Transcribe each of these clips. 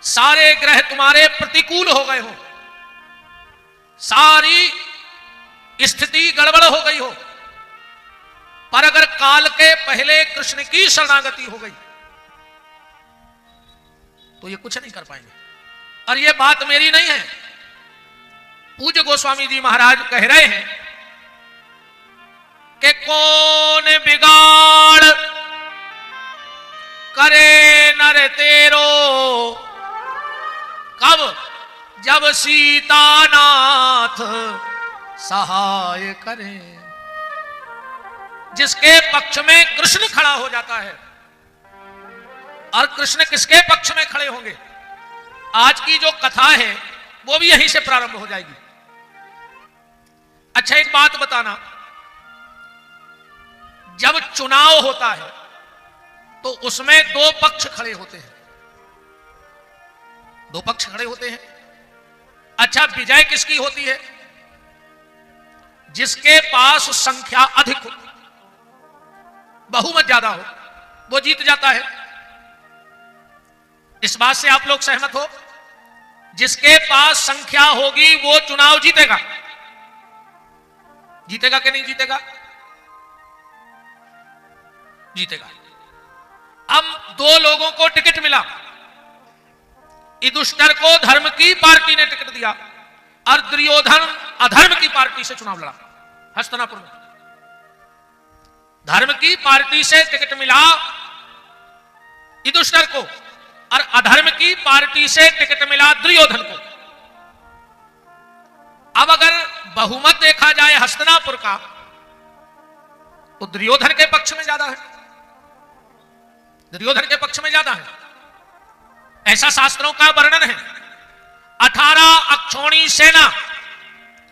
सारे ग्रह तुम्हारे प्रतिकूल हो गए हो, सारी स्थिति गड़बड़ हो गई हो, पर अगर काल के पहले कृष्ण की शरणागति हो गई तो ये कुछ नहीं कर पाएंगे। और ये बात मेरी नहीं है, पूज्य गोस्वामी जी महाराज कह रहे हैं कि कौन बिगाड़ करे नर तेरो, कब जब सीतानाथ सहाय करे। जिसके पक्ष में कृष्ण खड़ा हो जाता है, और कृष्ण किसके पक्ष में खड़े होंगे, आज की जो कथा है वो भी यहीं से प्रारंभ हो जाएगी। अच्छा एक बात बताना, जब चुनाव होता है तो उसमें दो पक्ष खड़े होते हैं, दो पक्ष खड़े होते हैं। अच्छा विजय किसकी होती है? जिसके पास संख्या अधिक हो, बहुमत ज्यादा हो, वो जीत जाता है। इस बात से आप लोग सहमत हो? जिसके पास संख्या होगी वो चुनाव जीतेगा। जीतेगा कि नहीं जीतेगा? जीतेगा। अब दो लोगों को टिकट मिला, युधिष्ठिर को धर्म की पार्टी ने टिकट दिया और दुर्योधन अधर्म की पार्टी से चुनाव लड़ा। हस्तिनापुर में धर्म की पार्टी से टिकट मिला युधिष्ठिर को और अधर्म की पार्टी से टिकट मिला दुर्योधन को। अब अगर बहुमत देखा जाए हस्तिनापुर का तो दुर्योधन के पक्ष में ज्यादा है, दुर्योधन के पक्ष में ज्यादा है, ऐसा शास्त्रों का वर्णन है। 18 अक्षौणी सेना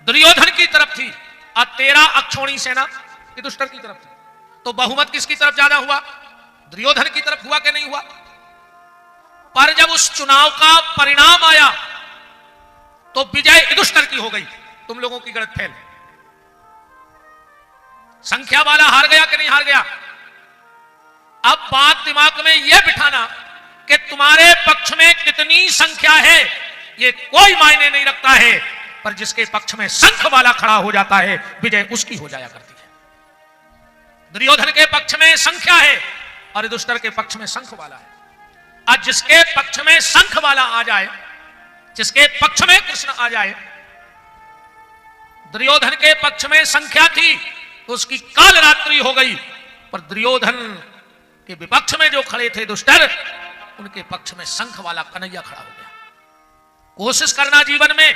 दुर्योधन की तरफ थी और 13 अक्षौणी सेना युधिष्ठिर की तरफ थी। तो बहुमत किसकी तरफ ज्यादा हुआ? दुर्योधन की तरफ हुआ कि नहीं हुआ? पर जब उस चुनाव का परिणाम आया तो विजय युधिष्ठिर की हो गई। तुम लोगों की गलत फैल, संख्या वाला हार गया कि नहीं हार गया? अब बात दिमाग में यह बिठाना कि तुम्हारे पक्ष में कितनी संख्या है ये कोई मायने नहीं रखता है, पर जिसके पक्ष में शंख वाला खड़ा हो जाता है विजय उसकी हो जाया करती है। दुर्योधन के पक्ष में संख्या है और युधिष्ठिर के पक्ष में शंख वाला है। आज जिसके पक्ष में शंख वाला आ जाए, जिसके पक्ष में कृष्ण आ जाए, दुर्योधन के पक्ष में संख्या थी तो उसकी काल रात्रि हो गई, पर दुर्योधन के विपक्ष में जो खड़े थे युधिष्ठिर, उनके पक्ष में शंख वाला कन्हैया खड़ा हो गया। कोशिश करना जीवन में,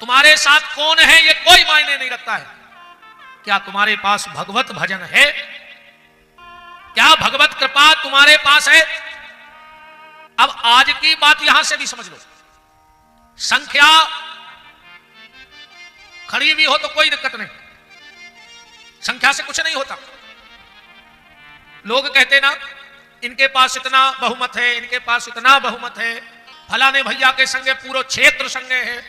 तुम्हारे साथ कौन है ये कोई मायने नहीं रखता है। क्या तुम्हारे पास भगवत भजन है? क्या भगवत कृपा तुम्हारे पास है? अब आज की बात यहां से भी समझ लो, संख्या खड़ी भी हो तो कोई दिक्कत नहीं, संख्या से कुछ नहीं होता। लोग कहते ना इनके पास इतना बहुमत है, इनके पास इतना बहुमत है, फलाने भैया के संगे पूरा क्षेत्र संगे है,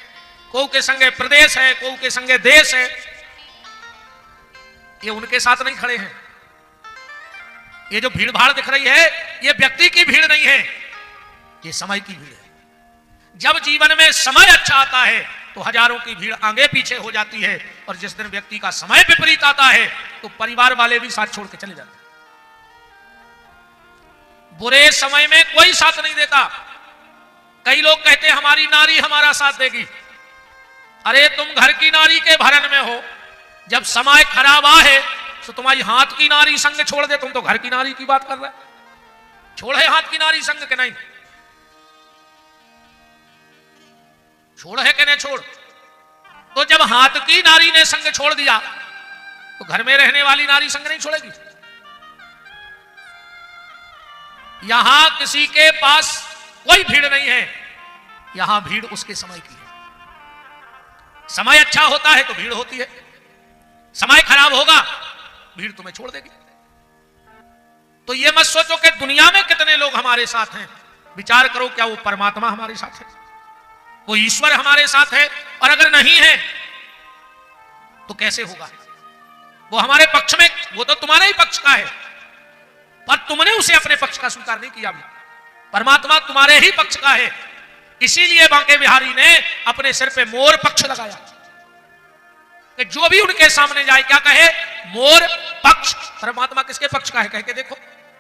कोऊ के संगे प्रदेश है, कोऊ के संगे देश है। ये उनके साथ नहीं खड़े हैं। ये जो भीड़ भाड़ दिख रही है ये व्यक्ति की भीड़ नहीं है, ये समय की भीड़ है। जब जीवन में समय अच्छा आता है तो हजारों की भीड़ आगे पीछे हो जाती है, और जिस दिन व्यक्ति का समय विपरीत आता है तो परिवार वाले भी साथ छोड़ के चले जाते हैं। बुरे समय में कोई साथ नहीं देता। कई लोग कहते हैं हमारी नारी हमारा साथ देगी। अरे तुम घर की नारी के भरण में हो, जब समय खराब आए तो तुम्हारी हाथ की नारी संग छोड़ दे। तुम तो घर की नारी की बात कर रहे, छोड़े हाथ की नारी संग के नहीं, छोड़ है कि नहीं छोड़? तो जब हाथ की नारी ने संग छोड़ दिया तो घर में रहने वाली नारी संग नहीं छोड़ेगी। यहां किसी के पास कोई भीड़ नहीं है, यहां भीड़ उसके समय की है। समय अच्छा होता है तो भीड़ होती है, समय खराब होगा भीड़ तुम्हें छोड़ देगी। तो ये मत सोचो कि दुनिया में कितने लोग हमारे साथ हैं, विचार करो क्या वो परमात्मा हमारे साथ है, वो ईश्वर हमारे साथ है? और अगर नहीं है तो कैसे होगा? वो हमारे पक्ष में, वो तो तुम्हारे ही पक्ष का है, पर तुमने उसे अपने पक्ष का स्वीकार नहीं किया भी। परमात्मा तुम्हारे ही पक्ष का है। इसीलिए बांके बिहारी ने अपने सिर पे मोर पक्ष लगाया कि जो भी उनके सामने जाए क्या कहे, मोर पक्ष। परमात्मा किसके पक्ष का है कह के देखो,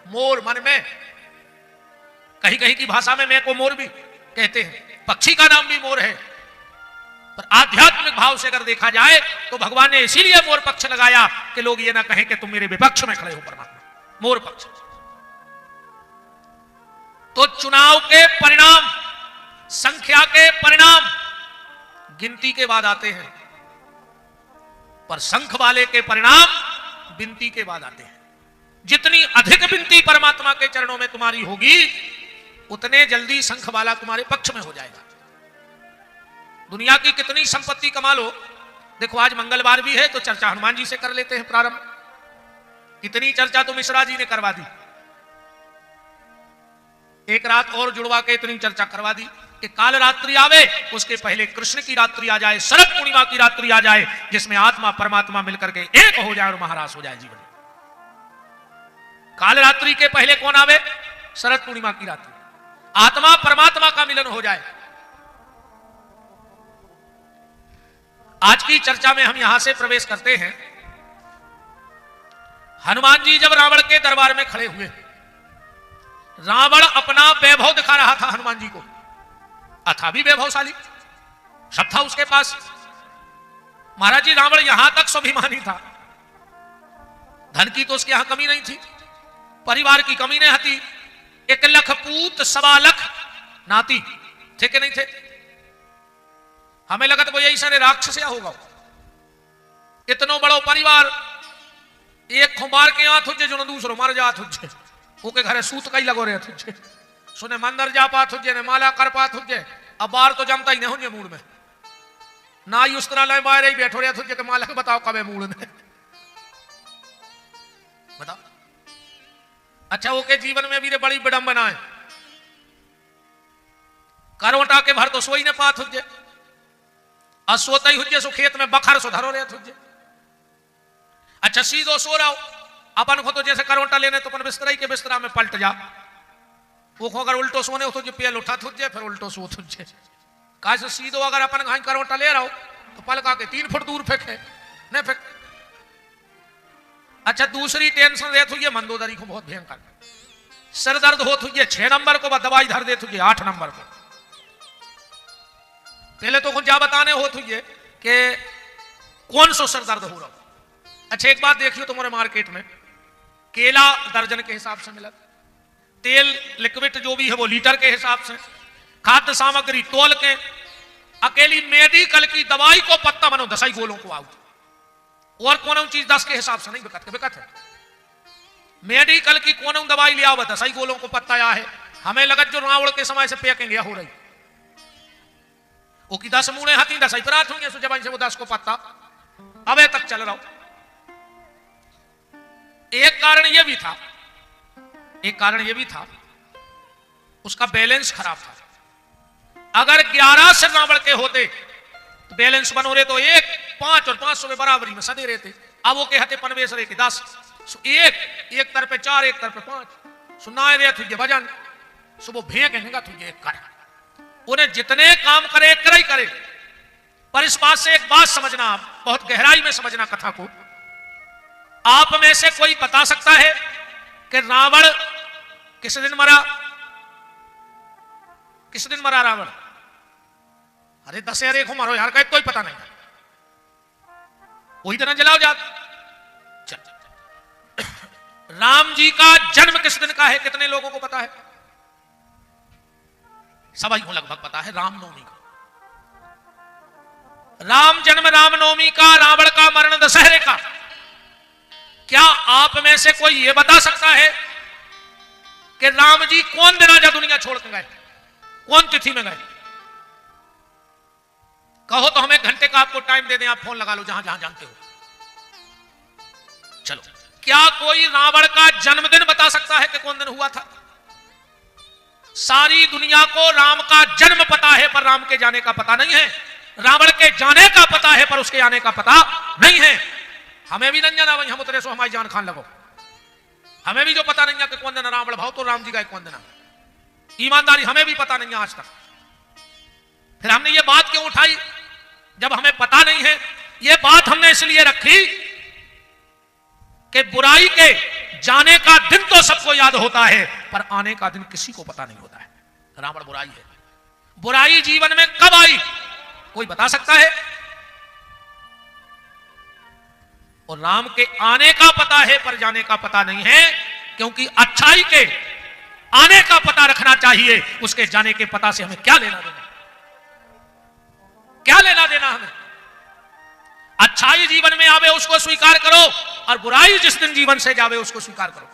मोर मन में, कहीं कहीं की भाषा में मैं को मोर भी कहते हैं, पक्षी का नाम भी मोर है। पर आध्यात्मिक भाव से अगर देखा जाए तो भगवान ने इसीलिए मोर पक्ष लगाया कि लोग ये ना कहें कि तुम मेरे विपक्ष में खड़े हो। परमात्मा मोर पक्ष। तो चुनाव के परिणाम, संख्या के परिणाम गिनती के बाद आते हैं, पर संख वाले के परिणाम विनती के बाद आते हैं। जितनी अधिक विनती परमात्मा के चरणों में तुम्हारी होगी उतने जल्दी संख वाला तुम्हारे पक्ष में हो जाएगा। दुनिया की कितनी संपत्ति कमा लो, देखो आज मंगलवार भी है तो चर्चा हनुमान जी से कर लेते हैं प्रारंभ। कितनी चर्चा तो मिश्रा जी ने करवा दी, एक रात और जुड़वा के इतनी चर्चा करवा दी कि काल रात्रि आवे उसके पहले कृष्ण की रात्रि आ जाए, शरद पूर्णिमा की रात्रि आ जाए, जिसमें आत्मा परमात्मा मिलकर के एक हो जाए और महाराज हो जाए जीवन। काल रात्रि के पहले कौन आवे? शरद पूर्णिमा की रात्रि, आत्मा परमात्मा का मिलन हो जाए। आज की चर्चा में हम यहां से प्रवेश करते हैं। हनुमान जी जब रावण के दरबार में खड़े हुए, रावण अपना वैभव दिखा रहा था हनुमान जी को, अथा भी वैभवशाली सब था उसके पास। महाराज जी रावण यहां तक स्वाभिमानी था, धन की तो उसके यहां कमी नहीं थी, परिवार की कमी नहीं थी, 1 लाख पूत 1.25 लाख नाती थे कि नहीं थे। हमें लगा तो कोई ऐसा राक्षस या होगा, इतनो बड़ो परिवार, एक खुमार के हाथ हुजे जो दूसरो मार जा हुजे, ओके घरे सूत कई लगो रहे हुजे, सुने मंदिर जा पात हुजे ने माला कर पात हुजे। अब बार तो जमता ही नहीं हुजे मूड में, ना ही उस तरह लय बाहर ही बैठो रहे हुजे के माला के बताओ कब मूड में बताओ। अच्छा ओके जीवन में भी रे बड़ी विडंबना है, करवटा के भर तो सोई ने पात हुजे, असोता ही हुजे सो खेत में बखर सो धरो रहे हुजे। अच्छा सीधो सो रहा हो अपन को तो जैसे करवटा लेने तो अपन बिस्तरा ही के बिस्तरा में पलट जा, वो को अगर उल्टो सोने हो तो पेल उठा थुजे फिर उल्टो सो थुजे। काश सीधो अगर अपन घाई करवटा ले रहा हो तो पलका के 3 फुट दूर फेंके नहीं फेंक। अच्छा दूसरी टेंशन दे थुजे मंदोदरी को बहुत भयंकर, सर दर्द हो थुजे 6 नंबर को दवाई धर दे थुजे 8 नंबर को। पहले तो कुछ जा बताने हो थुजे कि कौन सो सर दर्द हो रहा हो। अच्छा एक बात देखियो तुम्हारे मार्केट में केला दर्जन के हिसाब से मिला, तेल लिक्विड जो भी है वो लीटर के हिसाब से, खाद्य सामग्री तोल के, अकेली मेडिकल की दवाई को पत्ता बनो 10 गोलों को आउट, और कौन चीज 10 के हिसाब से नहीं बिकत है। मेडिकल की कौन दवाई लिया हुआ 10 गोलों को पत्ता आया है। हमें लगत जो रावण के समय से पैकिंग हो रही, वो की 10 मूड़े हाथी 10 प्राथ होंगे जब से वो 10 को पत्ता अबे तक चल रहा हो। एक कारण यह भी था, उसका बैलेंस खराब था। अगर 11 से रावण के होते तो बैलेंस बनो रहे तो 1, 5 और 500 में बराबरी में सदे रहते। अब वो के हते पनवेश रहे के 10, एक तरफ पे 4 एक तरफ पे 5 सुनाए रहे तुझे भजन सुबह भे कहने तुझे एक कर, उन्हें जितने काम करे एक करे ही करे। पर इस बात से एक बात समझना, आप बहुत गहराई में समझना कथा को। आप में से कोई बता सकता है कि रावण किस दिन मरा? किस दिन मरा रावण? अरे दशहरे को मरो यार, का कोई पता नहीं, वही दिन जलाओ जात। राम जी का जन्म किस दिन का है? कितने लोगों को पता है? सभी को लगभग पता है, रामनवमी का। राम जन्म रामनवमी का, रावण का मरण दशहरे का। क्या आप में से कोई यह बता सकता है कि राम जी कौन दिन आजा दुनिया छोड़ के गए, कौन तिथि में गए? कहो तो हमें घंटे का आपको टाइम दे दें, आप फोन लगा लो जहां जहां जानते हो। चलो, क्या कोई रावण का जन्मदिन बता सकता है कि कौन दिन हुआ था? सारी दुनिया को राम का जन्म पता है पर राम के जाने का पता नहीं है। रावण के जाने का पता है पर उसके आने का पता नहीं है। हमें भी नहीं जाना, वही हम उतरे सो हमारी जान खान लगो। हमें भी जो पता नहीं है कि कौन दिन रावण भाव तो राम जी का कौन दिन। ईमानदारी हमें भी पता नहीं है आज तक। फिर हमने ये बात क्यों उठाई जब हमें पता नहीं है? ये बात हमने इसलिए रखी कि बुराई के जाने का दिन तो सबको याद होता है, पर आने का दिन किसी को पता नहीं होता है। रावण बुराई है। बुराई जीवन में कब आई कोई बता सकता है? और राम के आने का पता है पर जाने का पता नहीं है, क्योंकि अच्छाई के आने का पता रखना चाहिए, उसके जाने के पता से हमें क्या लेना देना? क्या लेना देना हमें? अच्छाई जीवन में आवे उसको स्वीकार करो, और बुराई जिस दिन जीवन से जावे उसको स्वीकार करो।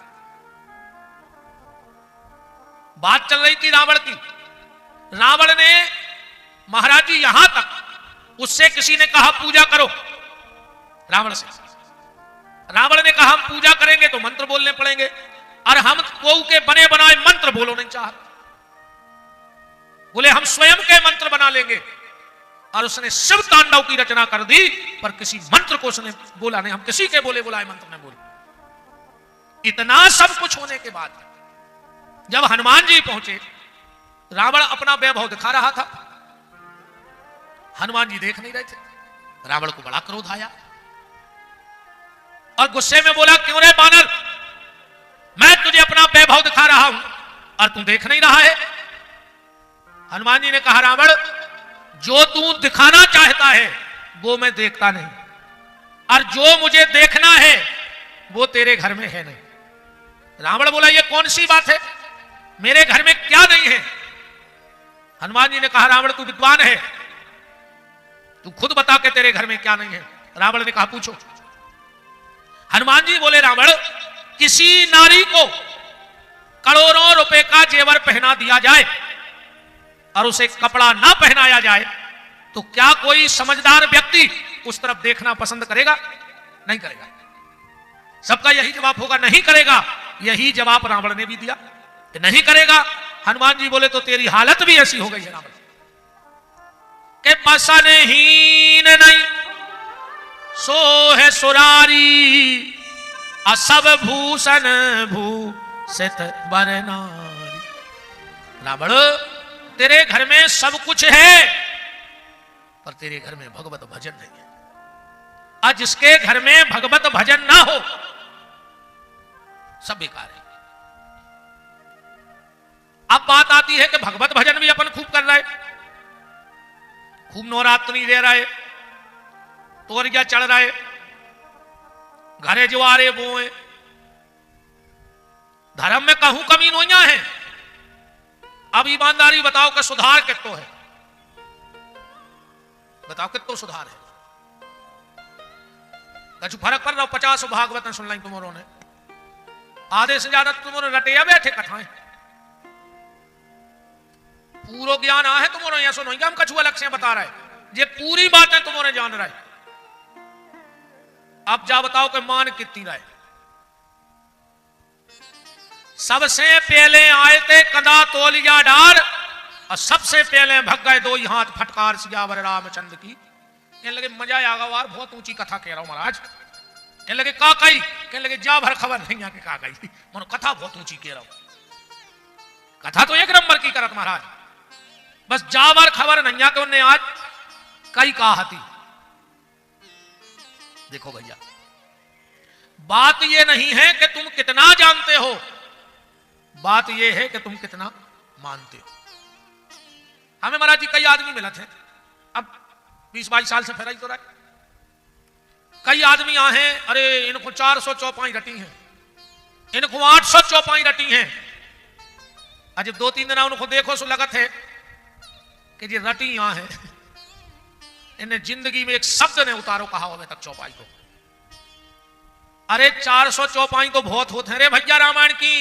बात चल रही थी रावण की। रावण ने महाराज जी यहां तक उससे किसी ने कहा पूजा करो, रावण से। रावण ने कहा हम पूजा करेंगे तो मंत्र बोलने पड़ेंगे, और हम कोऊ के बने बनाए मंत्र बोलो नहीं चाहते। बोले हम स्वयं के मंत्र बना लेंगे, और उसने शिव तांडव की रचना कर दी, पर किसी मंत्र को उसने बोला नहीं। हम किसी के बोले बुलाए मंत्र नहीं बोले। इतना सब कुछ होने के बाद जब हनुमान जी पहुंचे, रावण अपना वैभव दिखा रहा था, हनुमान जी देख नहीं रहे थे। रावण को बड़ा क्रोध आया और गुस्से में बोला क्यों रे बानर, मैं तुझे अपना वैभव दिखा रहा हूं और तू देख नहीं रहा है? हनुमान जी ने कहा रावण, जो तू दिखाना चाहता है वो मैं देखता नहीं, और जो मुझे देखना है वो तेरे घर में है नहीं। रावण बोला ये कौन सी बात है, मेरे घर में क्या नहीं है? हनुमान जी ने कहा रावण तू विद्वान है, तू खुद बता के तेरे घर में क्या नहीं है। रावण ने कहा पूछो। हनुमान जी बोले रावण, किसी नारी को करोड़ों रुपए का जेवर पहना दिया जाए और उसे कपड़ा ना पहनाया जाए तो क्या कोई समझदार व्यक्ति उस तरफ देखना पसंद करेगा? नहीं करेगा। सबका यही जवाब होगा नहीं करेगा। यही जवाब रावण ने भी दिया कि नहीं करेगा। हनुमान जी बोले तो तेरी हालत भी ऐसी हो गई है रावण के पसन हीन नहीं सो है सुरारी, असब भूषण भूषित बर नारी। रावण तेरे घर में सब कुछ है, पर तेरे घर में भगवत भजन नहीं है। आज जिसके घर में भगवत भजन ना हो सब बेकार है। अब बात आती है कि भगवत भजन भी अपन खूब कर रहे, खूब नवरात्रि दे रहे, तोरिया चढ़ रहे, घरे जुआरे बोए, धर्म में कहूं कमी नोइया है। अब ईमानदारी बताओ कि सुधार कितो है? बताओ कितो सुधार है? कछु फर्क पड़ रहा? 50 भागवत सुन लाई तुमरों ने, आधे से ज्यादा तुमने रटे बैठे कथाएं, पूरा ज्ञान आ है तुमने यह सुनो हम कछु अलग से बता रहे, ये पूरी बातें तुमने जान रहे। अब जा बताओ कि मान कितनी रहे? सबसे पहले आए थे कदा तोलिया डार, और सबसे पहले भग गए दो हाथ फटकार सियावर रामचंद्र की। कहने लगे मजा आएगा यार, बहुत ऊंची कथा कह रहा हूं महाराज। कहने लगे का कही? कहने लगे जा भर खबर नहीं आके का गई, मनो कथा बहुत ऊंची कह रहा हूं। कथा तो एक नंबर की करत महाराज, बस जावर खबर नहीं आके उन्हें आज कई कहा थी। देखो भैया, बात ये नहीं है कि तुम कितना जानते हो, बात ये है कि तुम कितना मानते हो। हमें महाराज जी कई आदमी मिला थे, अब 20-22 साल से फेरा ही तो रहा। कई आदमी आए हैं, अरे इनको 400 चौपाई रटी हैं, इनको 800 चौपाई रटी हैं। आज 2-3 दिन उनको देखो सो लगत है कि जी रटी यहां है, इन्हें जिंदगी में एक शब्द ने उतारो कहा अभी तक चौपाई को। अरे 400 चौपाई तो बहुत होते हैं रे भैया रामायण की,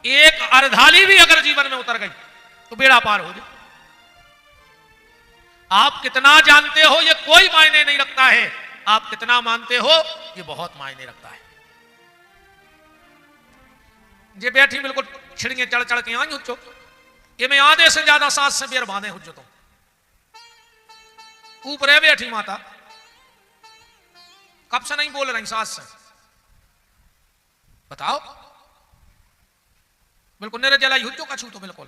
एक अर्धाली भी अगर जीवन में उतर गई तो बेड़ा पार हो जाए। आप कितना जानते हो ये कोई मायने नहीं रखता है, आप कितना मानते हो ये बहुत मायने रखता है। ये बैठी बिल्कुल छिड़िए चढ़ चढ़ के आई हुच्चो, ये मैं आधे से ज्यादा सांस से बेर बांधे हुच्चो तो ऊपर है बैठी माता, कब से नहीं बोल रही सांस से? बताओ बिल्कुल निर्जला युद्धों का छू तो बिल्कुल।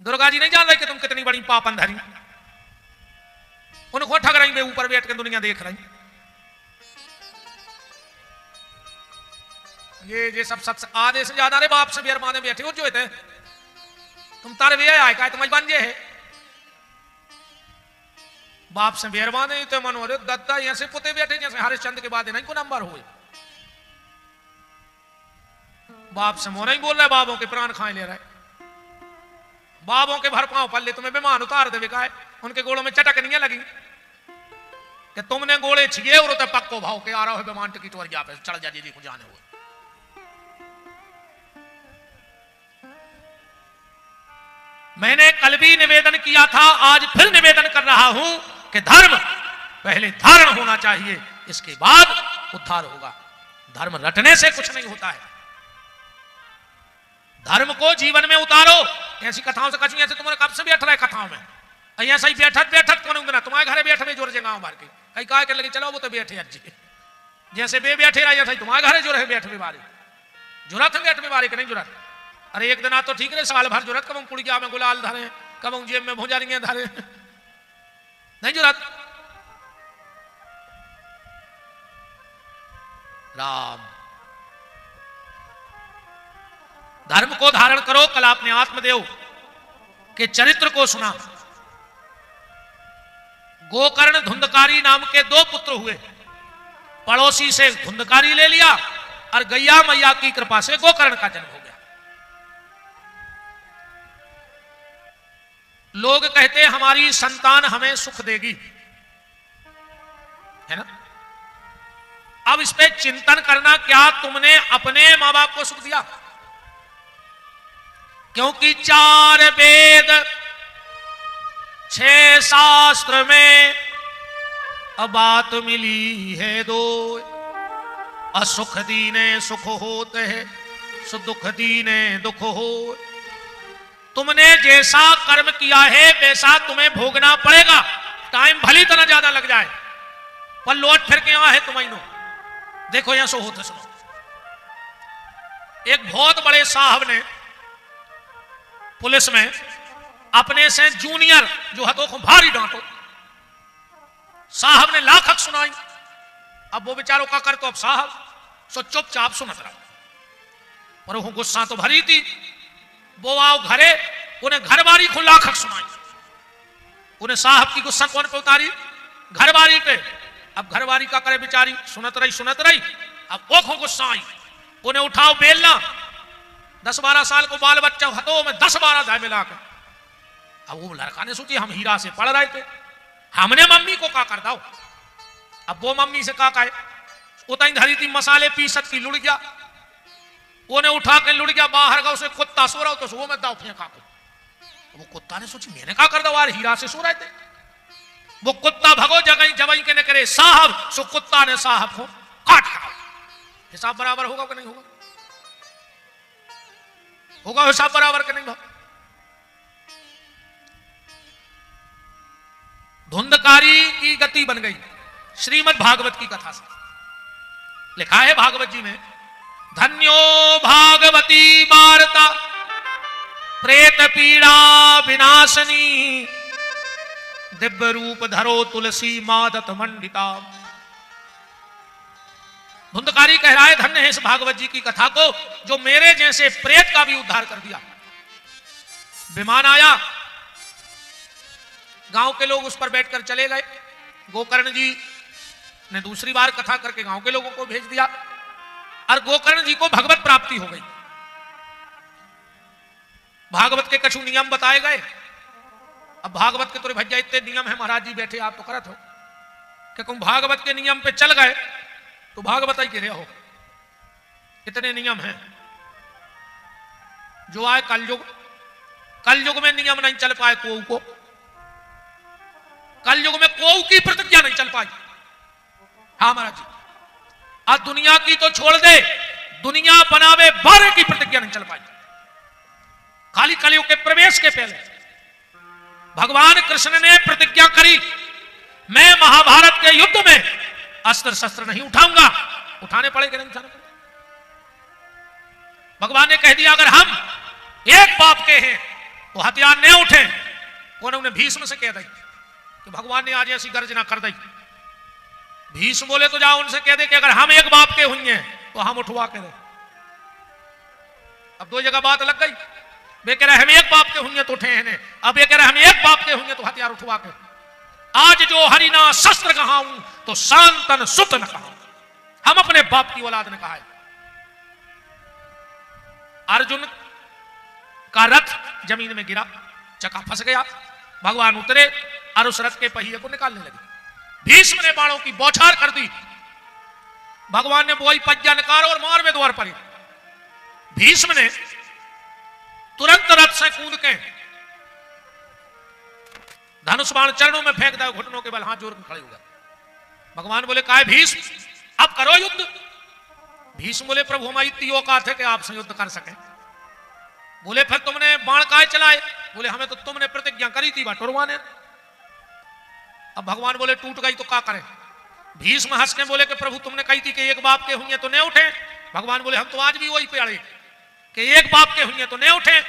दुर्गा जी नहीं जान रही कि तुम कितनी बड़ी पापन धरी, उनको ठग रही, मैं ऊपर बैठ के दुनिया देख रही। ये सब आधे से ज्यादा रे बाप से बेर माने बैठे हो जो थे तुम तारे वे आए का तुम्हारी बन जे है बाप से बेर माने तो मनो अरे दत्ता यहाँ से पुते बैठे जैसे हरिश्चंद्र के बाद नहीं को नंबर हुए। बाप से मोह नहीं बोल रहा, बाबों के प्राण खाए ले रहा है, बाबों के भर पांव पल्ले तुम्हें विमान उतार दे का है, उनके गोड़ों में चटकनियां लगी कि तुमने गोड़े छिए और तो पक्को भाव के आ रहा है विमान टिकट और जा पे चढ़ जा जी को जाने हुए। मैंने कल भी निवेदन किया था, आज फिर निवेदन कर रहा हूं कि धर्म पहले धारण होना चाहिए, इसके बाद उद्धार होगा। धर्म रटने से कुछ नहीं होता है, धर्म को जीवन में उतारो। ऐसी कथाओं से कछुए से तुम्हारे कब से बैठ रहा है कथाओं में, ऐसा ही बैठत बैठत कौन ना तुम्हारे घरे बैठे जोर से गांव मार के कहीं कहा कर लगे चलो वो तो बैठे अज्जी जैसे बे बैठे रहे था तुम्हारे घरे जो रहे बैठे बारे जुरत है बैठ में बारे के नहीं जुरत। अरे एक दिन आ तो ठीक है साल भर जुरत कब कुड़िया में गुलाल धरे कब जेब में भुजारियां धरे नहीं जुरत। राम धर्म को धारण करो। कल आपने आत्मदेव के चरित्र को सुना। गोकर्ण धुंधकारी नाम के दो पुत्र हुए, पड़ोसी से धुंधकारी ले लिया और गैया मैया की कृपा से गोकर्ण का जन्म हो गया। लोग कहते हमारी संतान हमें सुख देगी, है ना। अब इस पे चिंतन करना, क्या तुमने अपने मां बाप को सुख दिया? क्योंकि 4 वेद 6 शास्त्र में अब बात मिली है दो, असुख दीने सुख होते है, सुख दीने दुख हो। तुमने जैसा कर्म किया है वैसा तुम्हें भोगना पड़ेगा, टाइम भली तरह ज्यादा लग जाए पर लौट फिर के यहां है तुम्हें। देखो यहां सो होते सुनो। एक बहुत बड़े साहब ने पुलिस में अपने से जूनियर जो हथों को भारी डांटो, साहब ने लाखक सुनाई। अब वो बेचारों का कर तो अब साहब सो चुपचाप सुनत रहा, पर वो गुस्सा तो भरी थी। वो आओ घरे, उन्हें घरवारी को लाखक सुनाई। उन्हें साहब की गुस्सा कौन पे उतारी? घरवारी पे। अब घरवारी का करे बेचारी, सुनत रही। अब वो को गुस्सा आई, उन्हें उठाओ बेलना। 10-12 साल को बाल बच्चा हथों में 10-12 धाय मिलाकर। अब वो लड़का ने सोची हम हीरा से पढ़ रहे थे, हमने मम्मी को का कर दो। अब वो मम्मी से का कहे, उतनी धरी थी मसाले पीसत की लुड़ गया, उन्हें उठा के लुड़ गया बाहर का। उसे कुत्ता सो रहा हो तो वो में दाव फेंका को। वो कुत्ता ने सोची मैंने का कर दो यार, हीरा से सो रहे थे। वो कुत्ता भगो जगह जवाई के न करे साहब, सो कुत्ता ने साहब को काट खाओ। हिसाब बराबर होगा कि नहीं होगा? होगा हिसाब बराबर के नहीं होगा? धुंधकारी की गति बन गई श्रीमद् भागवत की कथा से। लिखा है भागवत जी में, धन्यो भागवती वार्ता प्रेत पीड़ा विनाशनी, दिव्य रूप धरो तुलसी मादत मंडिता। धुंधकारी कह रहा है धन्य है इस भागवत जी की कथा को जो मेरे जैसे प्रेत का भी उद्धार कर दिया। विमान आया, गांव के लोग उस पर बैठकर चले गए। गोकर्ण जी ने दूसरी बार कथा करके गांव के लोगों को भेज दिया और गोकर्ण जी को भगवत प्राप्ति हो गई। भागवत के कछु नियम बताए गए। अब भागवत के तो भैया इतने नियम है, महाराज जी बैठे आप तो करत हो कि तुम भागवत के नियम पे चल गए तो भागवत ही गिरे हो। इतने नियम हैं जो आए कलयुग में नियम नहीं चल पाए कोऊ को, कलयुग में कोऊ की प्रतिज्ञा नहीं चल पाई। हाँ महाराज जी, आज दुनिया की तो छोड़ दे, दुनिया बनावे 12 की प्रतिज्ञा नहीं चल पाई। खाली कलयुग के प्रवेश के पहले भगवान कृष्ण ने प्रतिज्ञा करी, मैं महाभारत के युद्ध में अस्त्र शस्त्र नहीं उठाऊंगा। उठाने पड़े कि नहीं उठाने पड़े? भगवान ने कह दिया अगर हम एक बाप के हैं तो हथियार न उठे। कौन उन्हें भीष्म से कह दी कि भगवान ने आज ऐसी गर्जना कर दी। भीष्म बोले तो जाओ उनसे कह दे कि अगर हम एक बाप के हुए तो हम उठवा के दे। अब दो जगह बात लग गई। वे कह रहे हम एक बाप के होंगे तो उठे हैं, अब ये कह रहे हम एक बाप के होंगे तो हथियार उठवा के। आज जो हरिना शस्त्र कहाऊं तो शांतन सुत न कहा। हम अपने बाप की औलाद ने कहा है। अर्जुन का रथ जमीन में गिरा, चक्का फंस गया, भगवान उतरे और उस रथ के पहिए को निकालने लगे। भीष्म ने बाणों की बौछार कर दी। भगवान ने बोई पज्जा निकाला और मार में द्वार पर। भीष्म ने तुरंत रथ से कूद के धनुष बाण चरणों में फेंक दिया, घुटनों के बल हाथ जोड़ के खड़े हो गए। भगवान बोले काय भीष्म अब करो युद्ध। भीष्म बोले प्रभु हमारी इतनी औकात है कि आपसे युद्ध कर सके। बोले फिर तुमने बाण काय चलाए? बोले हमें तो तुमने प्रतिज्ञा करी थी बटोरवा ने। अब भगवान बोले टूट गई तो क्या करें? भीष्म हंस के बोले कि प्रभु तुमने कही थी कि एक बाप के हुए तो नहीं उठे। भगवान बोले हम तो आज भी वही पे अड़े कि एक बाप के हुए तो नहीं उठे।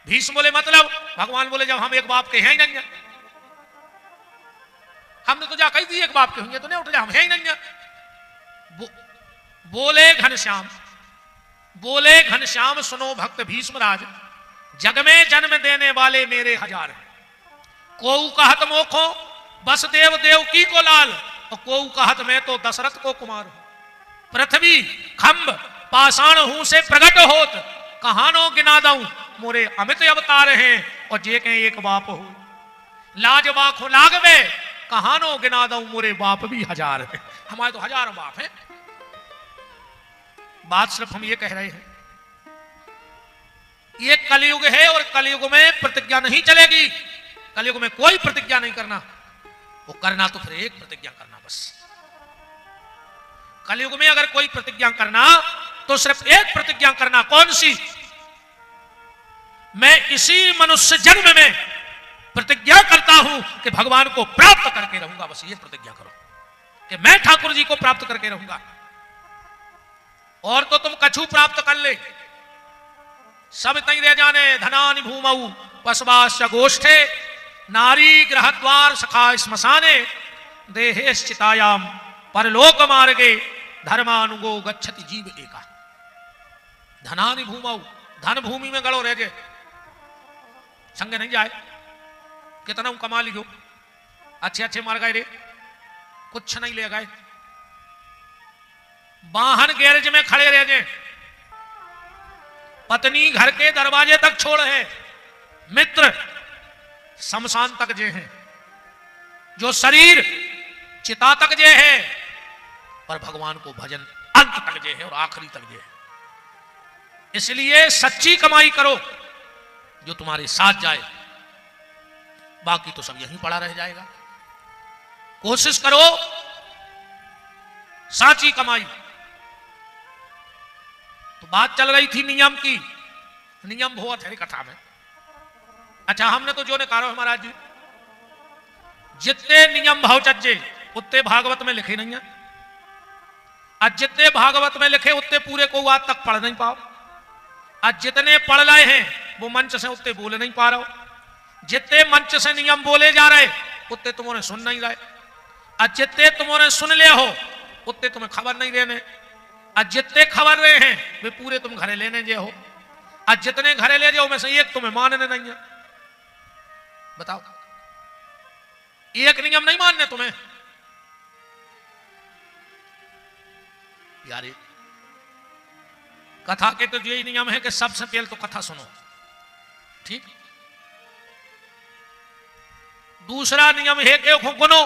भीष्म बोले मतलब? भगवान बोले जब हम एक बाप के हैं ही नहीं, हमने तो जा कही थी एक बाप के हुए तो नहीं उठे, हम हैं ही नहीं। बोले घनश्याम सुनो भक्त भीष्मराज, जग में जन्म देने वाले मेरे हजार हैं। कोऊ कहत मोखो बसदेव देवकी को लाल, और कोऊ कहत मैं तो दशरथ को कुमार हूं। पृथ्वी खंब पाषाण हूं से प्रकट होत, कहानो गिना दऊं मोरे अमित अवतार हैं। और जे के एक बाप हो लाज बाखो लागवे, कहानो गिना दऊं मोरे बाप भी हजार है। हमारे तो हजारों बाप हैं। बात सिर्फ हम ये कह रहे हैं ये कलयुग है और कलयुग में प्रतिज्ञा नहीं चलेगी। कलयुग में कोई प्रतिज्ञा नहीं करना, वो करना तो फिर एक प्रतिज्ञा करना बस। कलयुग में अगर कोई प्रतिज्ञा करना तो सिर्फ एक प्रतिज्ञा करना। कौन सी? मैं इसी मनुष्य जन्म में प्रतिज्ञा करता हूं कि भगवान को प्राप्त करके रहूंगा। बस ये प्रतिज्ञा करो कि मैं ठाकुर जी को प्राप्त करके रहूंगा। और तो तुम कछु प्राप्त कर ले, सब तई रह जाने। धनानि भूमऊ पशवाश्च गोष्ठे, नारी ग्रह द्वार सखा श्मशाने, देहेश्चितायाम परलोक मार्गे, धर्मानुगो गच्छति जीव एका। धनानि भूमऊ, धन भूमि में गड़ो रह जाए, संग नहीं जाए। कितना कमा लियो, अच्छे अच्छे मार गए रे, कुछ नहीं ले गए। वाहन गैरेज में खड़े रह जाए, पत्नी घर के दरवाजे तक छोड़ है, मित्र शमशान तक जे हैं, जो शरीर चिता तक जे है, और भगवान को भजन अंत तक जे है और आखिरी तक जे है। इसलिए सच्ची कमाई करो जो तुम्हारे साथ जाए, बाकी तो सब यहीं पड़ा रह जाएगा। कोशिश करो साची कमाई। तो बात चल रही थी नियम की, नियम बहुत है कथा में। अच्छा हमने तो जो ने कहा महाराज जी, जितने नियम भाव चज्जे उतने भागवत में लिखे नहीं है, आज जितने भागवत में लिखे उतने पूरे को आज तक पढ़ नहीं पाओ। आज जितने पढ़ रहे हैं वो मंच से उतने बोले नहीं पा रहे हो। जितने मंच से नियम बोले जा रहे उतने तुम्हारे सुन नहीं रहे। आज जितने तुम्हारे सुन ले हो उतने तुम्हें खबर नहीं देने। आज जितने खबर रहे हैं वे पूरे तुम घरे लेने जे हो। आज जितने घरे ले जाओ में से एक तुम्हें मानने नहीं है। बताओ, एक नियम नहीं मानने तुम्हें यार। कथा के तो यही नियम है कि सबसे पहले तो कथा सुनो, ठीक। दूसरा नियम है कि गुनो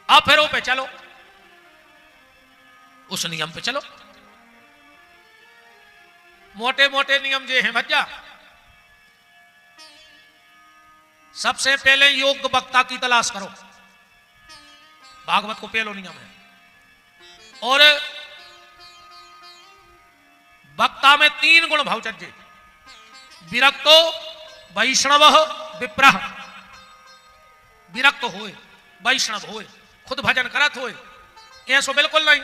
आप फिर पे चलो, उस नियम पे चलो। मोटे मोटे नियम जो हैं भज्जा, सबसे पहले योग्य वक्ता की तलाश करो, भागवत को पहलो नियम है। और वक्ता में 3 गुण भाव चज्जे, विरक्तो वैष्णव विप्रह। विरक्त होए, वैष्णव होए, खुद भजन करत होए, ऐसो बिल्कुल नहीं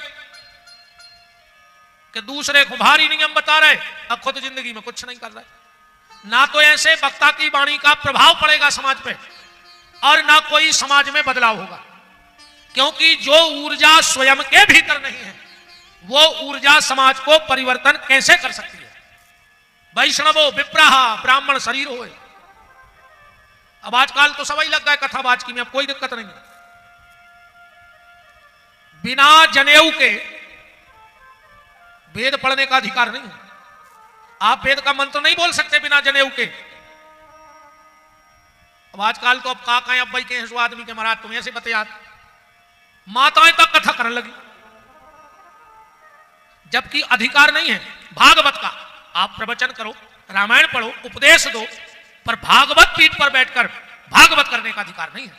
कि दूसरे को भारी नियम बता रहे अब खुद जिंदगी में कुछ नहीं कर रहे। ना तो ऐसे वक्ता की वाणी का प्रभाव पड़ेगा समाज पे और ना कोई समाज में बदलाव होगा, क्योंकि जो ऊर्जा स्वयं के भीतर नहीं है वो ऊर्जा समाज को परिवर्तन कैसे कर सकती है। वैष्णवो विप्राह ब्राह्मण शरीर होए। अब आजकल तो सभी लग गए कथावाच की में, अब कोई दिक्कत नहीं है। बिना जनेऊ के वेद पढ़ने का अधिकार नहीं है। आप वेद का मंत्र नहीं बोल सकते बिना जनेऊ के। अब आजकल तो अब काकाएं अब भाई के हैं आदमी के महाराज तुम ऐसे बते याद, माताएं तक कथा करने लगी, जबकि अधिकार नहीं है भागवत का। आप प्रवचन करो, रामायण पढ़ो, उपदेश दो, पर भागवत पीठ पर बैठकर भागवत करने का अधिकार नहीं है।